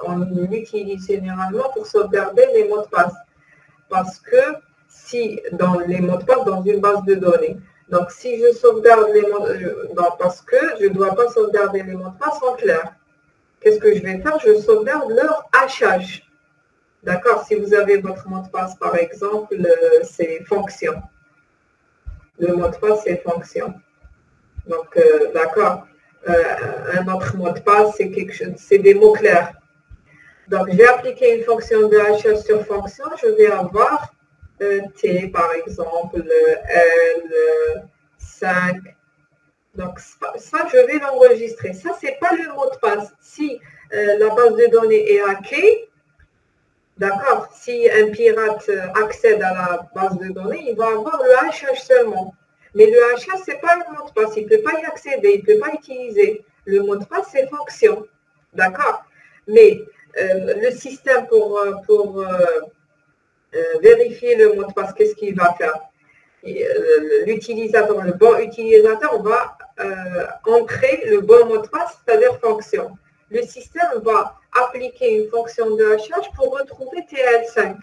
[SPEAKER 1] on l'utilise généralement pour sauvegarder les mots de passe. Parce que si, dans les mots de passe, dans une base de données, donc si je sauvegarde les mots parce que je ne dois pas sauvegarder les mots de passe en clair. Qu'est-ce que je vais faire? Je sauvegarde leur hachage. D'accord? Si vous avez votre mot de passe, par exemple, c'est fonction. Le mot de passe, c'est fonction. Donc, d'accord. Un autre mot de passe, c'est quelque chose, c'est des mots clairs. Donc, je vais appliquer une fonction de hachage sur fonction. Je vais avoir T, par exemple, L, 5. Donc, ça, je vais l'enregistrer. Ça, ce n'est pas le mot de passe. Si la base de données est hackée, d'accord, si un pirate accède à la base de données, il va avoir le hachage seulement. Mais le hachage, ce n'est pas le mot de passe. Il ne peut pas y accéder, il ne peut pas utiliser. Le mot de passe, c'est fonction. D'accord? Mais le système pour vérifier le mot de passe, qu'est-ce qu'il va faire? L'utilisateur, le bon utilisateur va entrer le bon mot de passe, c'est-à-dire fonction. Le système va appliquer une fonction de hachage pour retrouver TL5.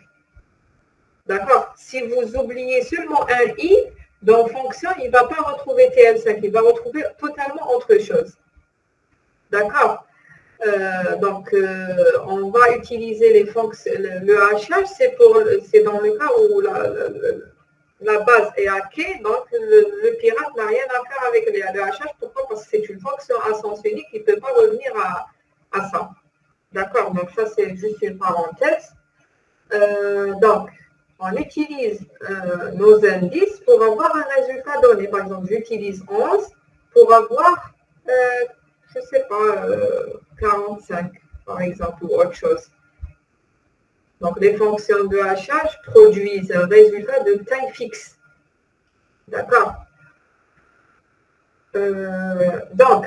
[SPEAKER 1] D'accord? Si vous oubliez seulement un i, dans fonction, il ne va pas retrouver TL5, il va retrouver totalement autre chose. D'accord? Donc, on va utiliser les fonctions. Le hachage, c'est dans le cas où la base est hackée, donc le pirate n'a rien à faire avec le hachage. Pourquoi? Parce que c'est une fonction à sens unique, il ne peut pas revenir à ça. D'accord? Donc ça, c'est juste une parenthèse. Donc, on utilise nos indices pour avoir un résultat donné. Par exemple, j'utilise 11 pour avoir, je ne sais pas, 45, par exemple, ou autre chose. Donc, les fonctions de hachage produisent un résultat de taille fixe. D'accord? Donc,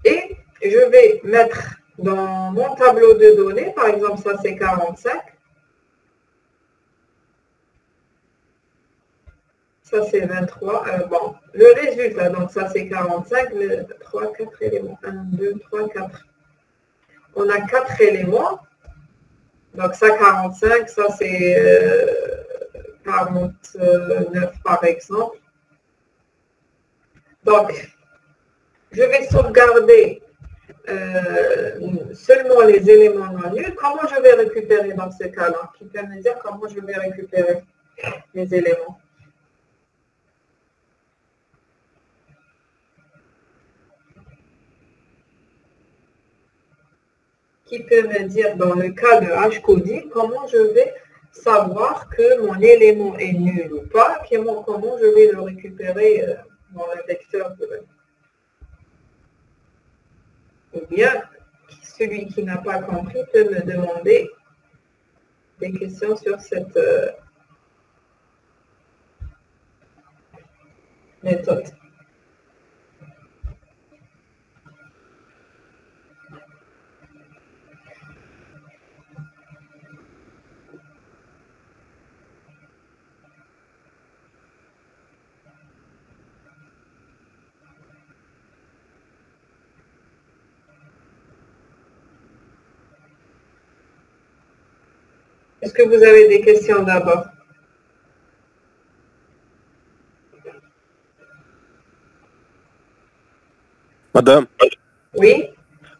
[SPEAKER 1] et je vais mettre dans mon tableau de données, par exemple, ça c'est 45. Ça c'est 23. Bon, le résultat, donc ça c'est 45, 3, 4 éléments. 1, 2, 3, 4. On a 4 éléments. Donc ça 45, ça c'est 49 par exemple. Donc, je vais sauvegarder seulement les éléments non nuls. Comment je vais récupérer dans ce cas-là? Qui peut me dire comment je vais récupérer les éléments? Qui peut me dire dans le cas de hashcoding comment je vais savoir que mon élément est nul ou pas, comment je vais le récupérer dans le vecteur de... Ou bien, celui qui n'a pas compris peut me demander des questions sur cette méthode. Est-ce que vous avez des questions d'abord?
[SPEAKER 2] Madame,
[SPEAKER 1] Oui?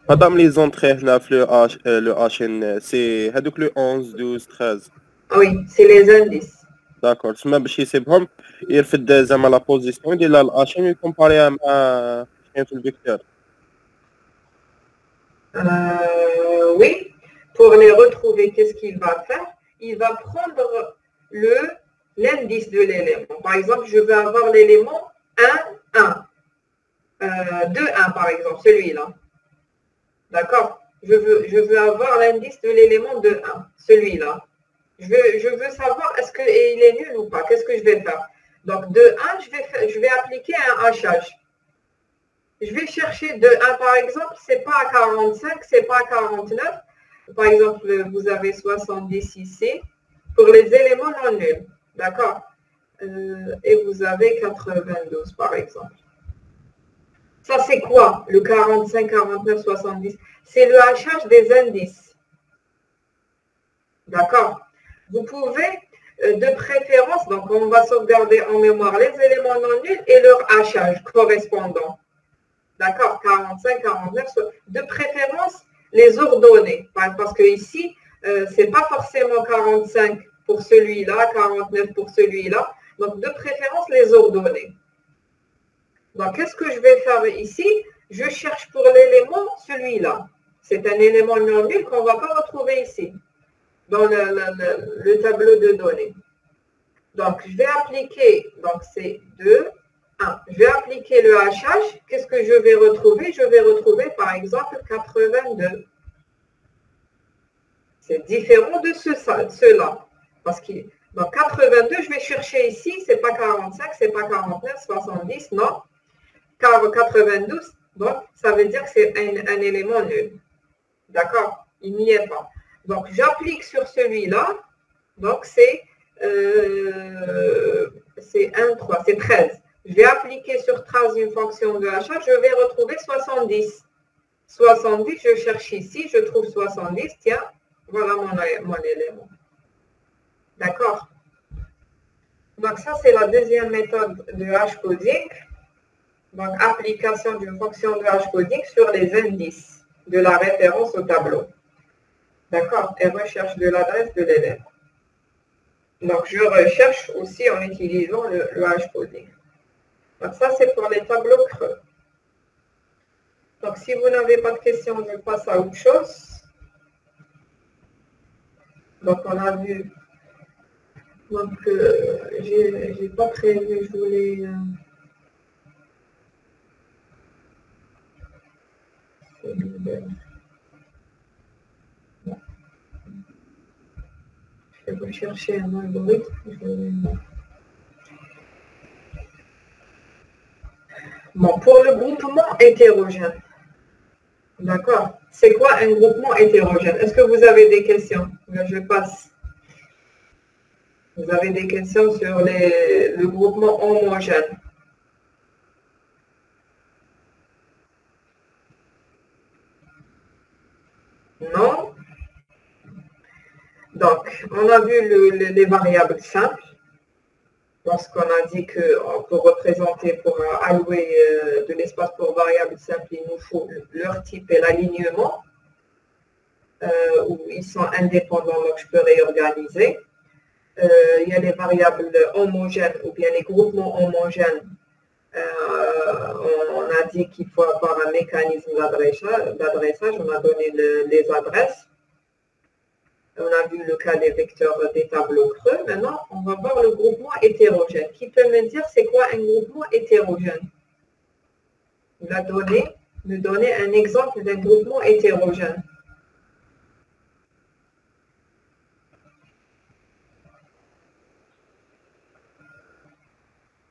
[SPEAKER 2] Madame, les entrées هنا في le HN, c'est هذوك le 11, 12, 13.
[SPEAKER 1] Oui, c'est les indices.
[SPEAKER 2] داكور تسمى باش يسيبهم يرفد زعما لا بوزيسيون يدير لها الاشين ويكومباريها مع كاين في الفيكتور.
[SPEAKER 1] Oui, pour les retrouver, qu'est-ce qu'il va faire? Il va prendre l'indice de l'élément. Par exemple, je veux avoir l'élément 1, 1. 2, 1 par exemple, celui-là. D'accord? Je veux avoir l'indice de l'élément de 1, celui-là. Je veux savoir est-ce qu'il est nul ou pas. Qu'est-ce que je vais faire? Donc, de 1, je vais appliquer un hachage. Je vais chercher de 1 par exemple, c'est pas à 45, c'est pas à 49. Par exemple, vous avez 70 ici pour les éléments non nuls. D'accord? Et vous avez 92 par exemple. Ça, c'est quoi? Le 45, 49, 70. C'est le hachage des indices. D'accord? Vous pouvez, de préférence, donc on va sauvegarder en mémoire les éléments non nuls et leur hachage correspondant. D'accord? 45, 49, de préférence, les ordonner. Parce que ici, ce n'est pas forcément 45 pour celui-là, 49 pour celui-là. Donc, de préférence, les ordonner. Donc, qu'est-ce que je vais faire ici? Je cherche pour l'élément celui-là. C'est un élément non nul qu'on ne va pas retrouver ici, dans le tableau de données. Donc, je vais appliquer, donc c'est 2, 1. Je vais appliquer le hachage. Qu'est-ce que je vais retrouver? Je vais retrouver, par exemple, 82. C'est différent de cela. Parce que dans 82, je vais chercher ici, ce n'est pas 45, ce n'est pas 49, 70, non. Car 92, donc, ça veut dire que c'est un élément nul. D'accord? Il n'y est pas. Donc, j'applique sur celui-là. Donc, c'est 1, 3, c'est 13. Je vais appliquer sur 13 une fonction de hachage, je vais retrouver 70. 70, je cherche ici, je trouve 70, tiens, voilà mon élément. D'accord? Donc, ça, c'est la deuxième méthode de hashcoding. Donc, application d'une fonction de hashcoding sur les indices de la référence au tableau. D'accord? Et recherche de l'adresse de l'élément. Donc, je recherche aussi en utilisant le hashcoding. Donc, ça, c'est pour les tableaux creux. Donc, si vous n'avez pas de questions, je passe à autre chose. Donc, on a vu. Donc, je n'ai pas prévu, je voulais. Je vais rechercher un algorithme. Bon, pour le groupement hétérogène. D'accord? C'est quoi un groupement hétérogène? Est-ce que vous avez des questions? Je passe. Vous avez des questions sur le groupement homogène? Non? Donc, on a vu les variables simples. Lorsqu'on a dit qu'on peut représenter, pour allouer de l'espace pour variables simples, il nous faut leur type et l'alignement, où ils sont indépendants, donc je peux réorganiser. Il y a les variables homogènes ou bien les groupements homogènes. On a dit qu'il faut avoir un mécanisme d'adressage. On a donné les adresses. On a vu le cas des vecteurs des tableaux creux. Maintenant, on va voir le groupement hétérogène. Qui peut me dire c'est quoi un groupement hétérogène? Il va me donner un exemple d'un groupement hétérogène.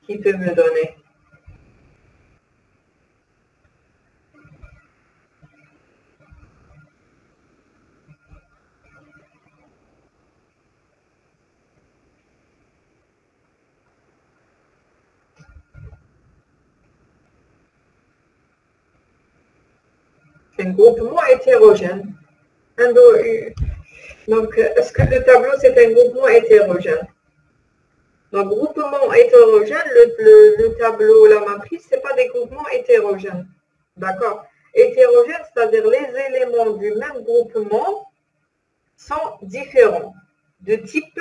[SPEAKER 1] Qui peut me donner? Un groupement hétérogène. Donc, est-ce que le tableau, c'est un groupement hétérogène? Donc, groupement hétérogène, le tableau, la matrice, ce n'est pas des groupements hétérogènes. D'accord? Hétérogène, c'est-à-dire les éléments du même groupement sont différents de type,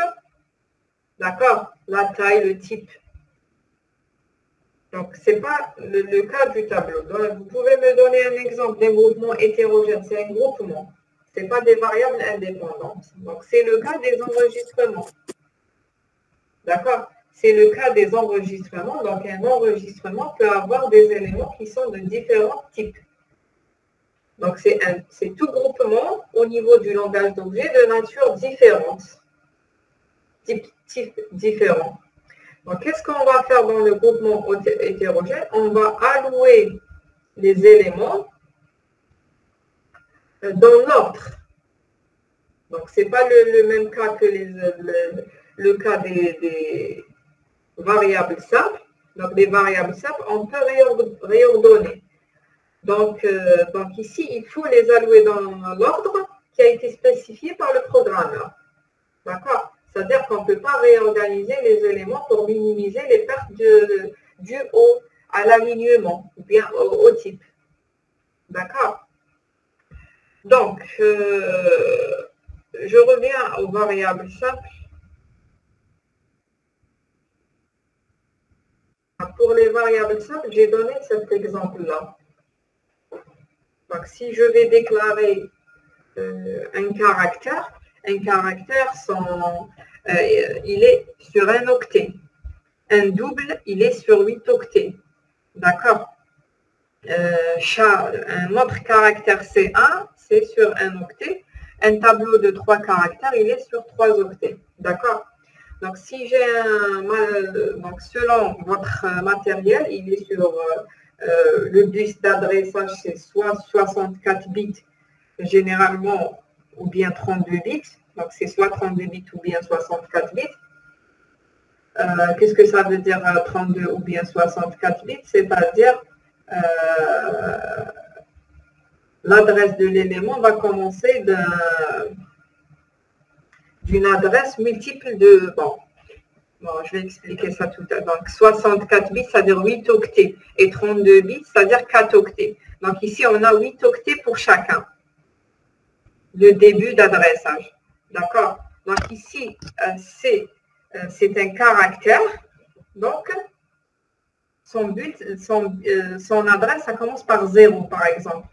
[SPEAKER 1] d'accord? La taille, le type. Donc, ce n'est pas le cas du tableau. Donc, vous pouvez me donner un exemple d'un groupement hétérogène. C'est un groupement. Ce n'est pas des variables indépendantes. Donc, c'est le cas des enregistrements. D'accord? C'est le cas des enregistrements. Donc, un enregistrement peut avoir des éléments qui sont de différents types. Donc, c'est tout groupement au niveau du langage d'objet de nature différente. Type différent. Donc, qu'est-ce qu'on va faire dans le groupement hétérogène? On va allouer les éléments dans l'ordre. Donc, ce n'est pas le même cas que le cas des variables simples. Donc, des variables simples, on peut réordonner. Donc, ici, il faut les allouer dans l'ordre qui a été spécifié par le programmeur. D'accord? C'est-à-dire qu'on ne peut pas réorganiser les éléments pour minimiser les pertes dues à l'alignement ou bien au type. D'accord? Donc, je reviens aux variables simples. Pour les variables simples, j'ai donné cet exemple-là. Donc, si je vais déclarer un caractère, il est sur un octet. Un double, il est sur 8 octets. D'accord? Un autre caractère C1, c'est sur un octet. Un tableau de 3 caractères, il est sur 3 octets. D'accord? Donc, si j'ai donc selon votre matériel, il est sur le bus d'adressage, c'est soit 64 bits généralement, ou bien 32 bits. Donc, c'est soit 32 bits ou bien 64 bits. Qu'est-ce que ça veut dire 32 ou bien 64 bits? C'est-à-dire, l'adresse de l'élément va commencer d'une adresse multiple de... Bon, je vais expliquer ça tout à l'heure. Donc, 64 bits, c'est-à-dire 8 octets. Et 32 bits, c'est-à-dire 4 octets. Donc, ici, on a 8 octets pour chacun. Le début d'adressage. D'accord? Donc, ici, c'est un caractère. Donc, son adresse, ça commence par 0, par exemple.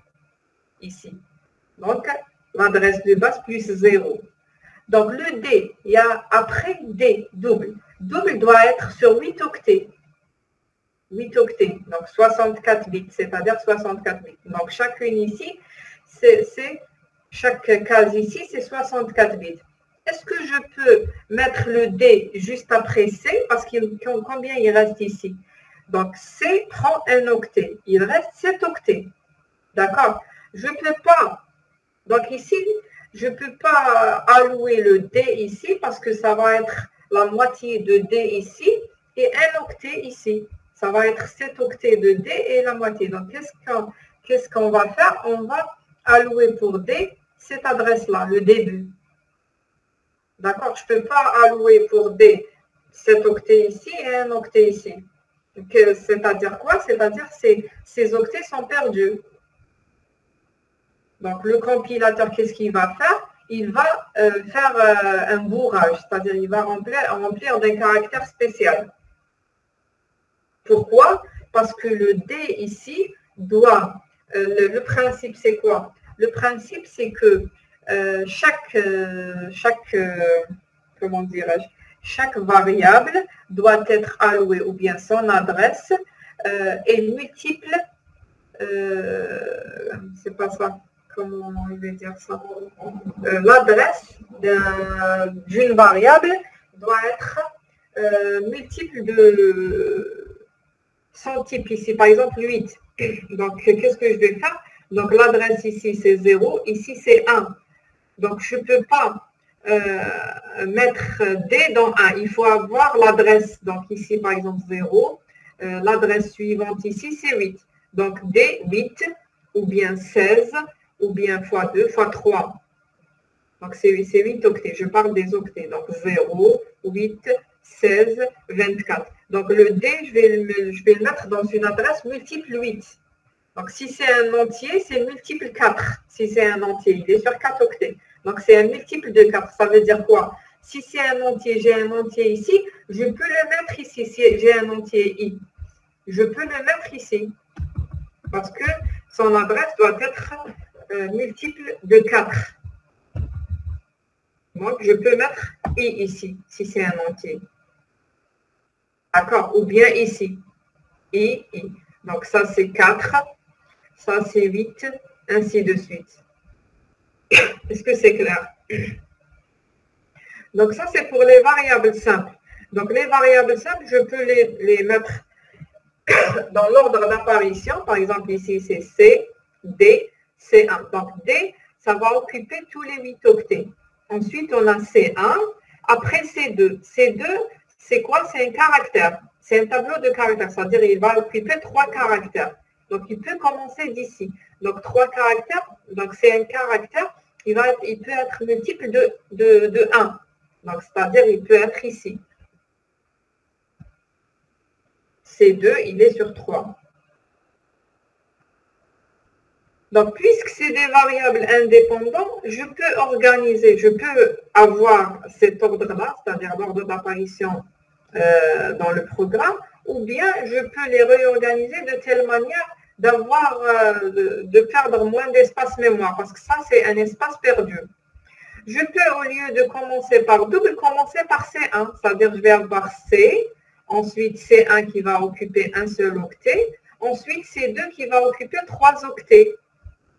[SPEAKER 1] Ici. Donc, l'adresse de base plus 0. Donc, le D, il y a après D, double. Double doit être sur 8 octets. 8 octets, donc 64 bits, c'est-à-dire 64 bits. Donc, chacune ici, chaque case ici, c'est 64 bits. Est-ce que je peux mettre le D juste après C? Parce qu'il combien il reste ici? Donc, C prend un octet. Il reste 7 octets. D'accord? Je ne peux pas. Donc, ici, je ne peux pas allouer le D ici parce que ça va être la moitié de D ici et un octet ici. Ça va être 7 octets de D et la moitié. Donc, qu'est-ce qu'on va faire? On va allouer pour D cette adresse-là, le début. D'accord? Je ne peux pas allouer pour D 7 octets ici et un octet ici. C'est-à-dire quoi? C'est-à-dire que ces octets sont perdus. Donc, le compilateur, qu'est-ce qu'il va faire? Il va faire un bourrage, c'est-à-dire il va remplir d'un caractère spécial. Pourquoi? Parce que le D ici doit... le principe, c'est quoi? Le principe, c'est que comment dirais-je, chaque variable doit être allouée, ou bien son adresse est multiple, c'est pas ça, comment je vais dire ça, l'adresse d'une variable doit être multiple de son type ici, par exemple 8. Donc, qu'est-ce que je vais faire? Donc, l'adresse ici, c'est 0, ici, c'est 1. Donc, je ne peux pas mettre D dans 1. Il faut avoir l'adresse. Donc, ici, par exemple, 0. L'adresse suivante ici, c'est 8. Donc, D, 8, ou bien 16, ou bien x2, x3. Donc, c'est 8 octets. Je parle des octets. Donc, 0, 8, 16, 24. Donc, le D, je vais le mettre dans une adresse multiple 8. Donc, si c'est un entier, c'est multiple 4. Si c'est un entier, il est sur 4 octets. Donc, c'est un multiple de 4. Ça veut dire quoi? Si c'est un entier, j'ai un entier ici, je peux le mettre ici. Si j'ai un entier I, je peux le mettre ici. Parce que son adresse doit être multiple de 4. Donc, je peux mettre I ici, si c'est un entier. D'accord? Ou bien ici. I. Donc, ça, c'est 4. Ça, c'est 8. Ainsi de suite. Est-ce que c'est clair? Donc, ça, c'est pour les variables simples. Donc, les variables simples, je peux les mettre dans l'ordre d'apparition. Par exemple, ici, c'est C, D, C1. Donc, D, ça va occuper tous les 8 octets. Ensuite, on a C1. Après, C2. C2, c'est quoi? C'est un caractère. C'est un tableau de caractères. C'est-à-dire qu'il va occuper 3 caractères. Donc, il peut commencer d'ici. Donc, 3 caractères. Donc, c'est un caractère. Il peut être multiple de 1. Donc, c'est-à-dire il peut être ici. C2, il est sur 3. Donc, puisque c'est des variables indépendantes, je peux organiser, je peux avoir cet ordre-là, c'est-à-dire l'ordre d'apparition dans le programme, ou bien je peux les réorganiser de telle manière de perdre moins d'espace mémoire, parce que ça, c'est un espace perdu. Je peux, au lieu de commencer par double, commencer par C1, c'est-à-dire je vais avoir C, ensuite C1 qui va occuper un seul octet, ensuite C2 qui va occuper 3 octets.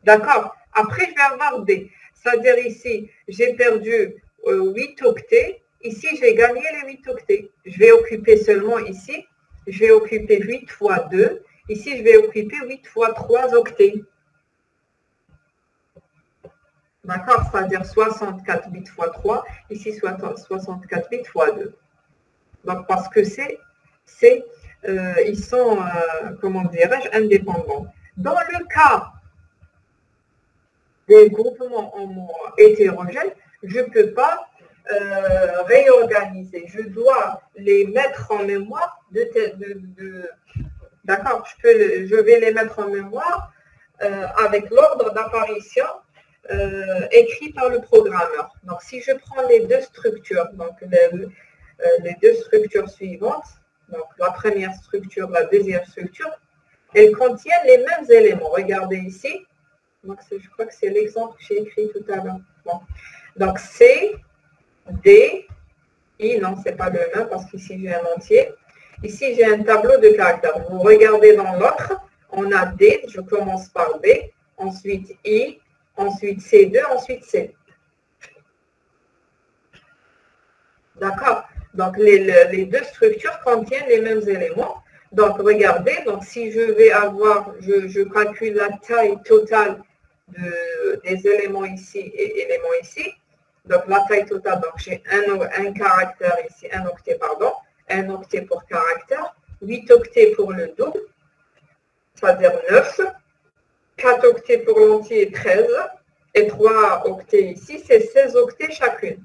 [SPEAKER 1] D'accord? Après, je vais avoir D. C'est-à-dire ici, j'ai perdu 8 octets. Ici, j'ai gagné les 8 octets. Je vais occuper seulement ici, je vais occuper 8 fois 2. Ici, je vais occuper 8 fois 3 octets. D'accord? C'est-à-dire 64 bits fois 3. Ici, 64 bits fois 2. Donc, parce que ils sont, comment dirais-je, indépendants. Dans le cas des groupements hétérogènes, je ne peux pas réorganiser. Je dois les mettre en mémoire d'accord, je vais les mettre en mémoire avec l'ordre d'apparition écrit par le programmeur. Donc, si je prends les deux structures, donc les deux structures suivantes, donc la première structure, la deuxième structure, elles contiennent les mêmes éléments. Regardez ici. Donc, je crois que c'est l'exemple que j'ai écrit tout à l'heure. Bon. Donc, C, D, I, non, ce n'est pas le même parce qu'ici, j'ai un entier. Ici, j'ai un tableau de caractères. Vous regardez dans l'autre, on a D, je commence par D, ensuite I, ensuite C2, ensuite C. D'accord? Donc, les deux structures contiennent les mêmes éléments. Donc, regardez, donc si je vais avoir, je calcule la taille totale des éléments ici et éléments ici. Donc, la taille totale, donc j'ai un caractère ici, un octet, pardon, un octet pour caractère, 8 octets pour le double, c'est-à-dire 9, 4 octets pour l'entier, 13, et 3 octets ici, c'est 16 octets chacune.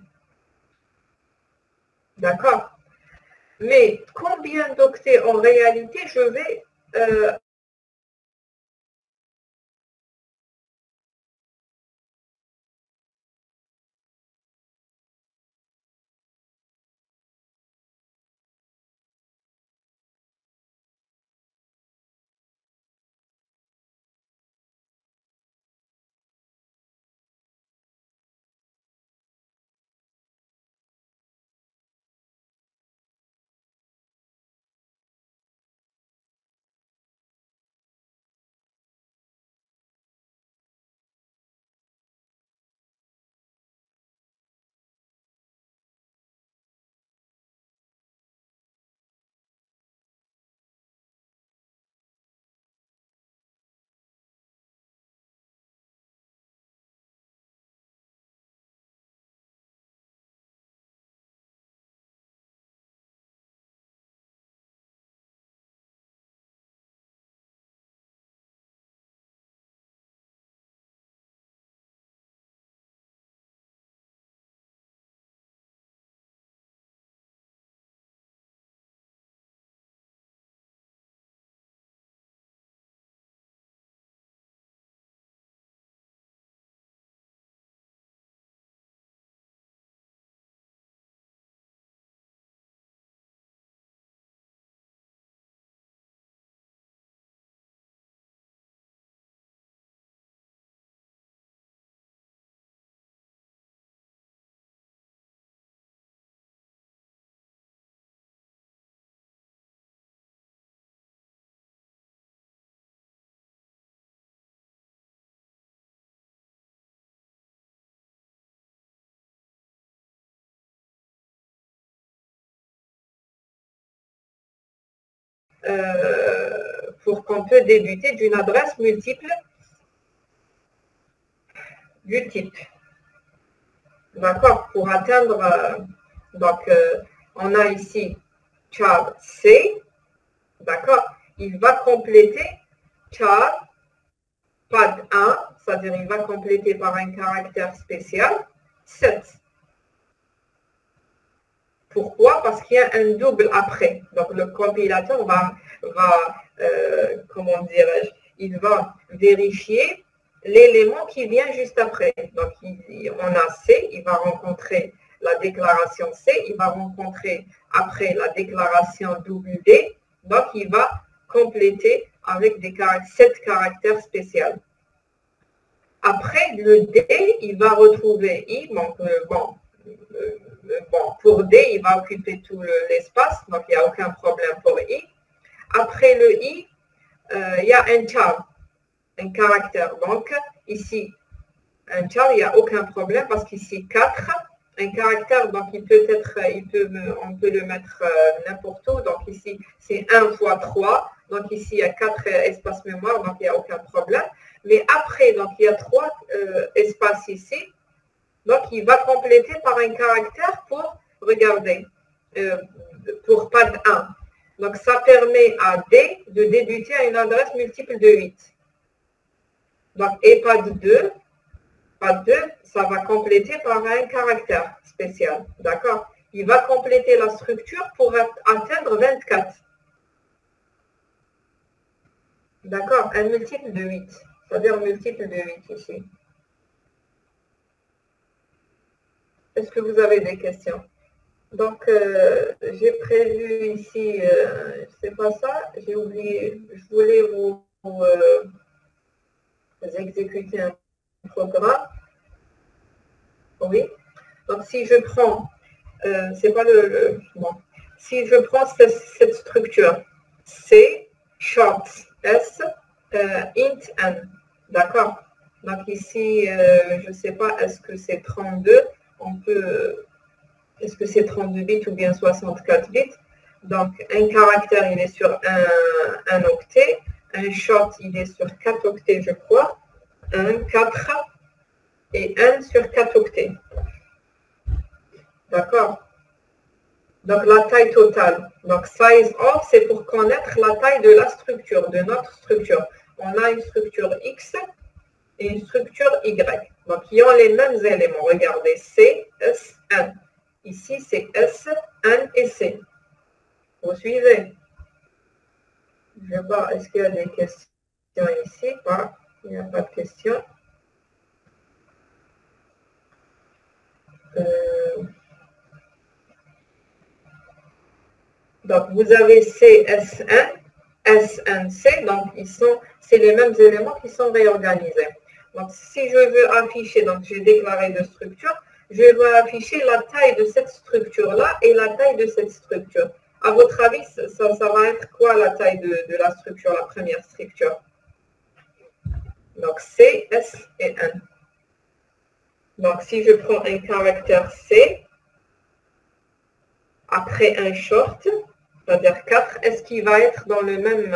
[SPEAKER 1] D'accord? Mais combien d'octets en réalité je vais pour qu'on peut débuter d'une adresse multiple du type. D'accord? Pour atteindre, on a ici char C, d'accord? Il va compléter char pad 1, c'est-à-dire il va compléter par un caractère spécial 7. Pourquoi? Parce qu'il y a un double après. Donc le compilateur va comment dirais-je, il va vérifier l'élément qui vient juste après. Donc on a C, il va rencontrer la déclaration C, il va rencontrer après la déclaration WD, donc il va compléter avec 7 caractères spéciaux. Après le D, il va retrouver I, donc pour D, il va occuper tout l'espace, donc il n'y a aucun problème pour I. Après le I, il y a un char, un caractère. Donc ici, un char, il n'y a aucun problème parce qu'ici 4, un caractère, donc on peut le mettre n'importe où. Donc ici, c'est 1 fois 3. Donc ici, il y a 4 espaces mémoire, donc il n'y a aucun problème. Mais après, donc il y a 3 espaces ici. Donc il va compléter par un caractère pour, regardez, pour pad 1. Donc ça permet à D de débuter à une adresse multiple de 8. Donc, et pad 2, ça va compléter par un caractère spécial. D'accord? Il va compléter la structure pour atteindre 24. D'accord? Un multiple de 8. C'est-à-dire multiple de 8 ici. Est-ce que vous avez des questions? Donc, j'ai prévu ici, c'est pas ça, j'ai oublié, je voulais vous exécuter un programme. Oui. Donc, si je prends, c'est pas bon. Si je prends cette structure, C, short, S, int, N, d'accord? Donc, ici, je ne sais pas, est-ce que c'est 32? Est-ce que c'est 32 bits ou bien 64 bits? Donc, un caractère, il est sur un octet. Un short, il est sur 4 octets, je crois. 1, 4 et 1 sur 4 octets. D'accord? Donc, la taille totale. Donc, size of, c'est pour connaître la taille de la structure, de notre structure. On a une structure X et une structure Y. Donc, ils ont les mêmes éléments. Regardez, C, S, N. Ici, c'est S, N et C. Vous suivez? Je vais voir, est-ce qu'il y a des questions ici? Pas. Il n'y a pas de questions. Donc, vous avez C, S, N, S, N, C. Donc, c'est les mêmes éléments qui sont réorganisés. Donc, si je veux afficher, donc j'ai déclaré de structure, je veux afficher la taille de cette structure-là et la taille de cette structure. À votre avis, ça va être quoi la taille de la structure, la première structure? Donc, C, S et N. Donc, si je prends un caractère C, après un short, c'est-à-dire 4, est-ce qu'il va être dans le même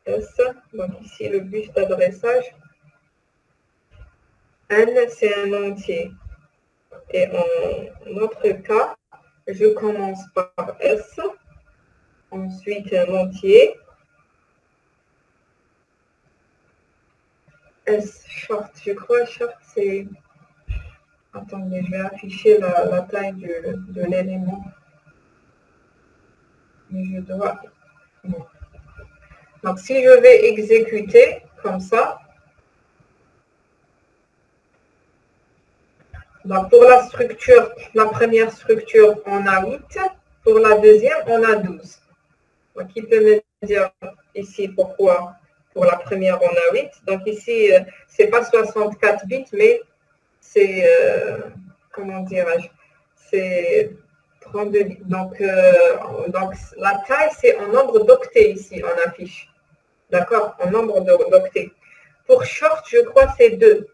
[SPEAKER 1] S? Donc, ici, le bus d'adressage. N, c'est un entier. Et en notre cas, je commence par S, ensuite un entier, S short, je crois short c'est... Attendez, je vais afficher la taille de l'élément. Mais je dois... Non. Donc si je vais exécuter comme ça, donc pour la structure, la première structure, on a 8. Pour la deuxième, on a 12. Donc, il peut me dire ici pourquoi pour la première, on a 8. Donc, ici, ce n'est pas 64 bits, mais c'est, comment dirais-je, c'est 32 bits. Donc la taille, c'est en nombre d'octets ici, on affiche. D'accord? En nombre d'octets. Pour short, je crois c'est 2.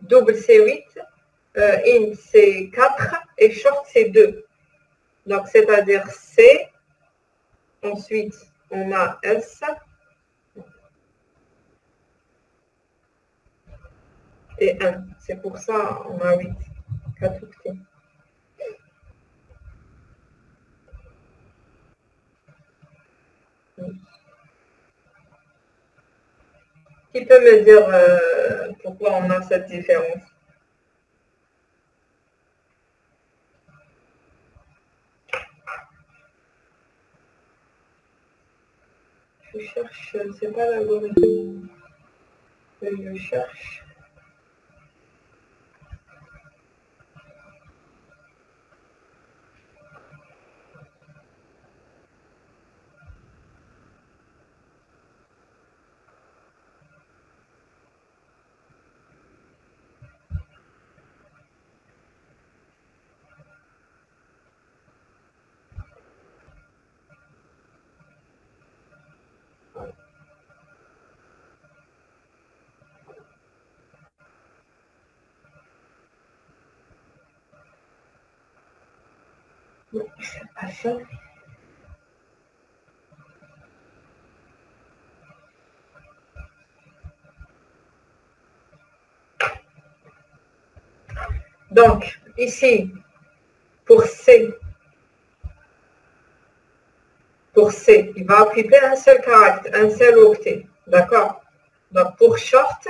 [SPEAKER 1] Double, c'est 8. Int, c'est 4. Et short, c'est 2. Donc, c'est-à-dire C. Ensuite, on a S. Et 1. C'est pour ça on a 8. 4 octets. Qui peut me dire pourquoi on a cette différence? Je cherche, c'est pas l'algorithme que je cherche. Non, c'est pas ça. Donc, ici, pour C, il va occuper un seul caractère, un seul octet. D'accord? Donc, pour short,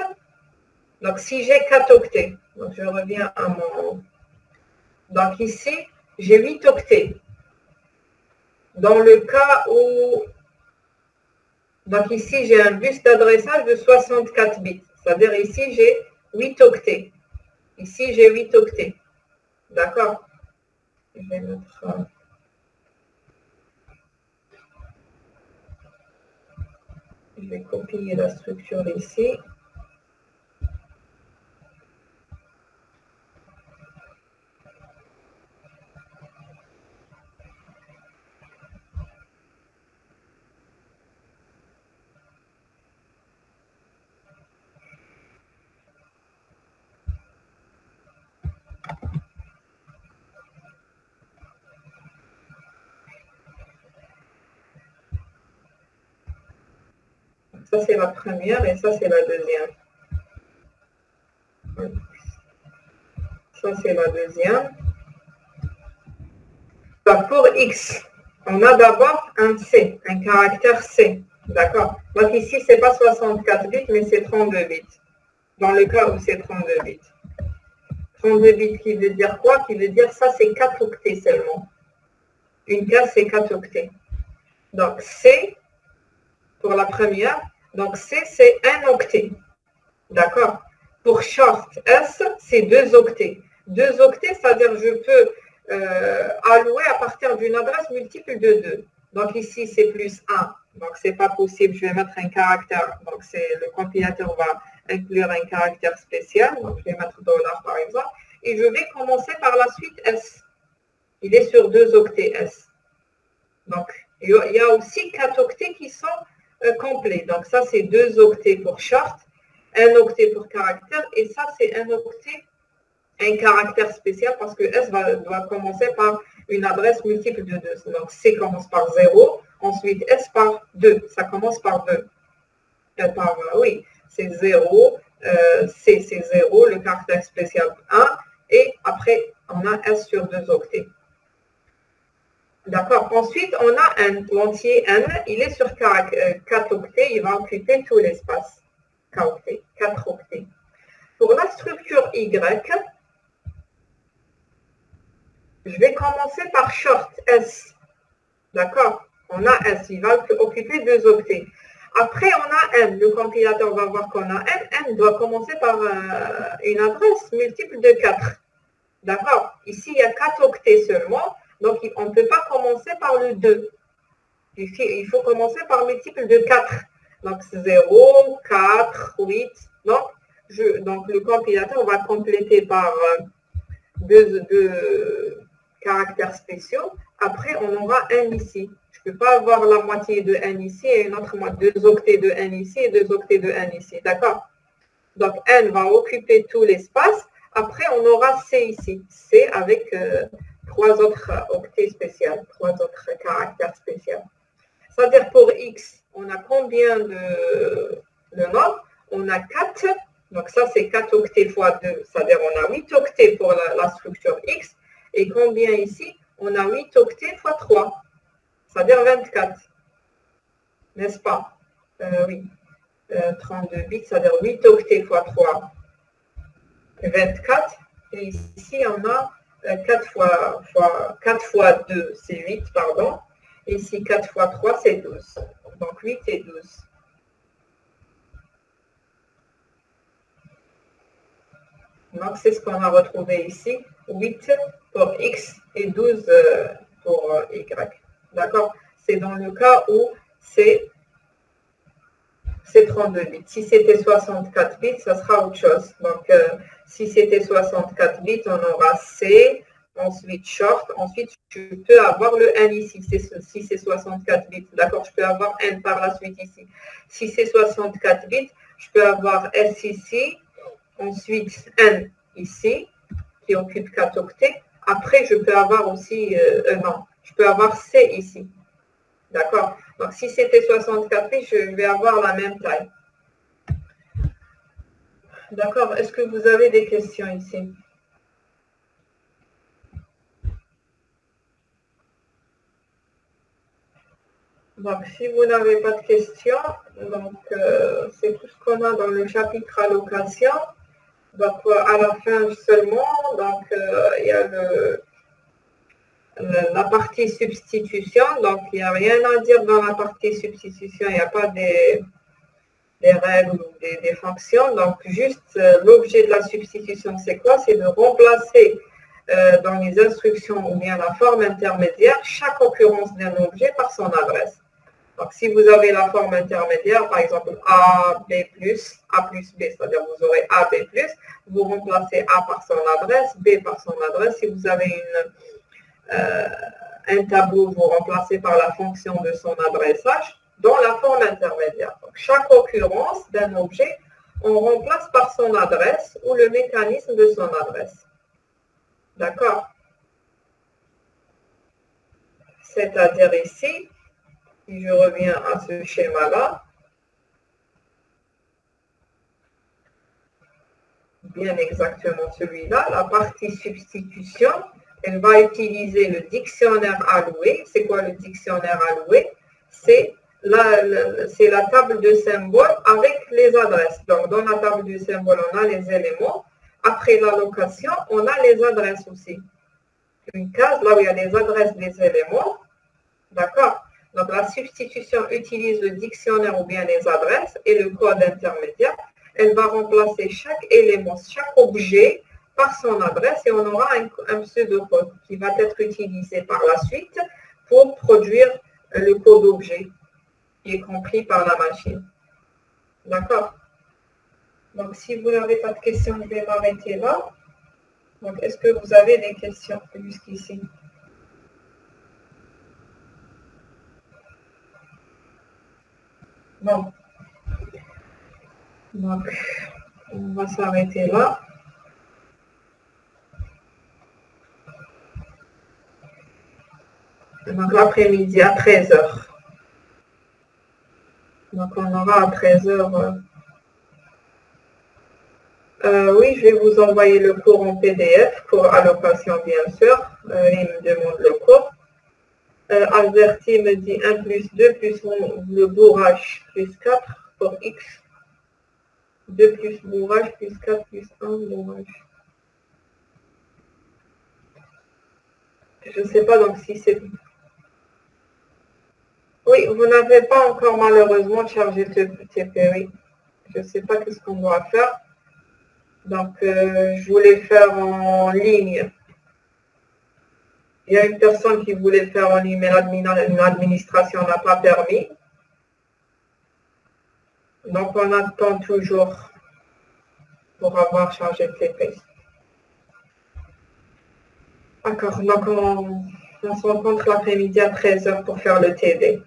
[SPEAKER 1] donc si j'ai 4 octets, donc je reviens à mon... Donc ici, j'ai 8 octets. Dans le cas où... Donc ici, j'ai un bus d'adressage de 64 bits. C'est-à-dire ici, j'ai 8 octets. Ici, j'ai 8 octets. D'accord? Je vais mettre... Je vais copier la structure ici. Ça, c'est la première et ça, c'est la deuxième. Ça, c'est la deuxième. Donc, pour X, on a d'abord un C, un caractère C. D'accord? Donc, ici, ce n'est pas 64 bits, mais c'est 32 bits. Dans le cas où c'est 32 bits. 32 bits qui veut dire quoi? Qui veut dire ça, c'est 4 octets seulement. Une case, c'est 4 octets. Donc, C, pour la première, donc C, c'est un octet. D'accord? Pour short S, c'est 2 octets. 2 octets, c'est-à-dire je peux allouer à partir d'une adresse multiple de 2. Donc ici, c'est plus 1. Donc, ce n'est pas possible. Je vais mettre un caractère. Donc, le compilateur va inclure un caractère spécial. Donc, je vais mettre $, par exemple. Et je vais commencer par la suite S. Il est sur 2 octets S. Donc, il y a aussi 4 octets qui sont complets. Donc, ça, c'est 2 octets pour short, un octet pour caractère. Et ça, c'est un octet, un caractère spécial parce que S doit commencer par une adresse multiple de 2. Donc, C commence par 0. Ensuite, S par 2. Ça commence par 2. Oui, c'est 0. C, c'est 0. Le caractère spécial 1. Et après, on a S sur 2 octets. D'accord. Ensuite, on a l'entier N. Il est sur 4 octets. Il va occuper tout l'espace. 4 octets. Pour la structure Y, je vais commencer par short S. D'accord? On a S. Il va occuper 2 octets. Après, on a N. Le compilateur va voir qu'on a N. N doit commencer par une adresse multiple de 4. D'accord? Ici, il y a 4 octets seulement. Donc, on ne peut pas commencer par le 2. Il faut commencer par multiple de 4. Donc, 0, 4, 8. Donc, le compilateur va compléter par deux caractères spéciaux. Après, on aura n ici. Je ne peux pas avoir la moitié de n ici et une autre moitié, 2 octets de n ici et 2 octets de n ici. D'accord? Donc, n va occuper tout l'espace. Après, on aura C ici. C avec 3 autres octets spéciaux, 3 autres caractères spéciaux. C'est-à-dire pour x, on a combien de nombre? On a 4, donc ça c'est 4 octets fois 2, c'est-à-dire on a 8 octets pour la structure x, et combien ici? On a 8 octets fois 3, c'est-à-dire 24, n'est-ce pas? Oui, 32 bits, c'est-à-dire 8 octets fois 3, 24, et ici on a 4 fois 2, c'est 8, pardon, et ici 4 fois 3, c'est 12, donc 8 et 12. Donc, c'est ce qu'on a retrouvé ici, 8 pour x et 12 pour y. D'accord? C'est dans le cas où c'est 32 bits. Si c'était 64 bits, ça sera autre chose. Donc, si c'était 64 bits, on aura C, ensuite short, ensuite je peux avoir le N ici, si c'est 64 bits. D'accord? Je peux avoir N par la suite ici. Si c'est 64 bits, je peux avoir S ici, ensuite N ici, qui occupe 4 octets. Après, je peux avoir aussi, non, je peux avoir C ici. D'accord? Donc, si c'était 64 bits, je vais avoir la même taille. D'accord? Est-ce que vous avez des questions ici? Donc, si vous n'avez pas de questions, donc c'est tout ce qu'on a dans le chapitre allocation. Donc, à la fin seulement, donc, il y a la partie substitution. Donc, il n'y a rien à dire dans la partie substitution. Il n'y a pas des règles ou des fonctions. Donc, juste l'objet de la substitution, c'est quoi? C'est de remplacer dans les instructions ou bien la forme intermédiaire chaque occurrence d'un objet par son adresse. Donc, si vous avez la forme intermédiaire, par exemple A, B+, A plus B, c'est-à-dire vous aurez A, B+, vous remplacez A par son adresse, B par son adresse. Si vous avez un tableau, vous remplacez par la fonction de son adressage dans la forme intermédiaire. Donc, chaque occurrence d'un objet, on remplace par son adresse ou le mécanisme de son adresse. D'accord? C'est-à-dire ici, si je reviens à ce schéma-là, bien exactement celui-là, la partie substitution, elle va utiliser le dictionnaire alloué. C'est quoi le dictionnaire alloué? C'est la table de symboles avec les adresses. Donc, dans la table de symboles, on a les éléments. Après l'allocation, on a les adresses aussi. Une case là où il y a les adresses des éléments. D'accord? Donc, la substitution utilise le dictionnaire ou bien les adresses et le code intermédiaire. Elle va remplacer chaque élément, chaque objet par son adresse et on aura un pseudocode qui va être utilisé par la suite pour produire le code objet qui est compris par la machine. D'accord? Donc, si vous n'avez pas de questions, je vais m'arrêter là. Donc, est-ce que vous avez des questions jusqu'ici? Bon. Donc, on va s'arrêter là. Donc, l'après-midi à 13 h. Donc, on aura à 13 h. Oui, je vais vous envoyer le cours en PDF, cours allocation bien sûr. Il me demande le cours. Alberti me dit 1 plus 2 plus le bourrage plus 4 pour X. 2 plus bourrage plus 4 plus 1 bourrage. Je ne sais pas donc si c'est... Oui, vous n'avez pas encore malheureusement chargé TPI. Je ne sais pas qu'est-ce qu'on doit faire. Donc, je voulais faire en ligne. Il y a une personne qui voulait le faire en ligne, mais l'administration n'a pas permis. Donc, on attend toujours pour avoir chargé le TP. D'accord, donc on se rencontre l'après-midi à 13 h pour faire le TD.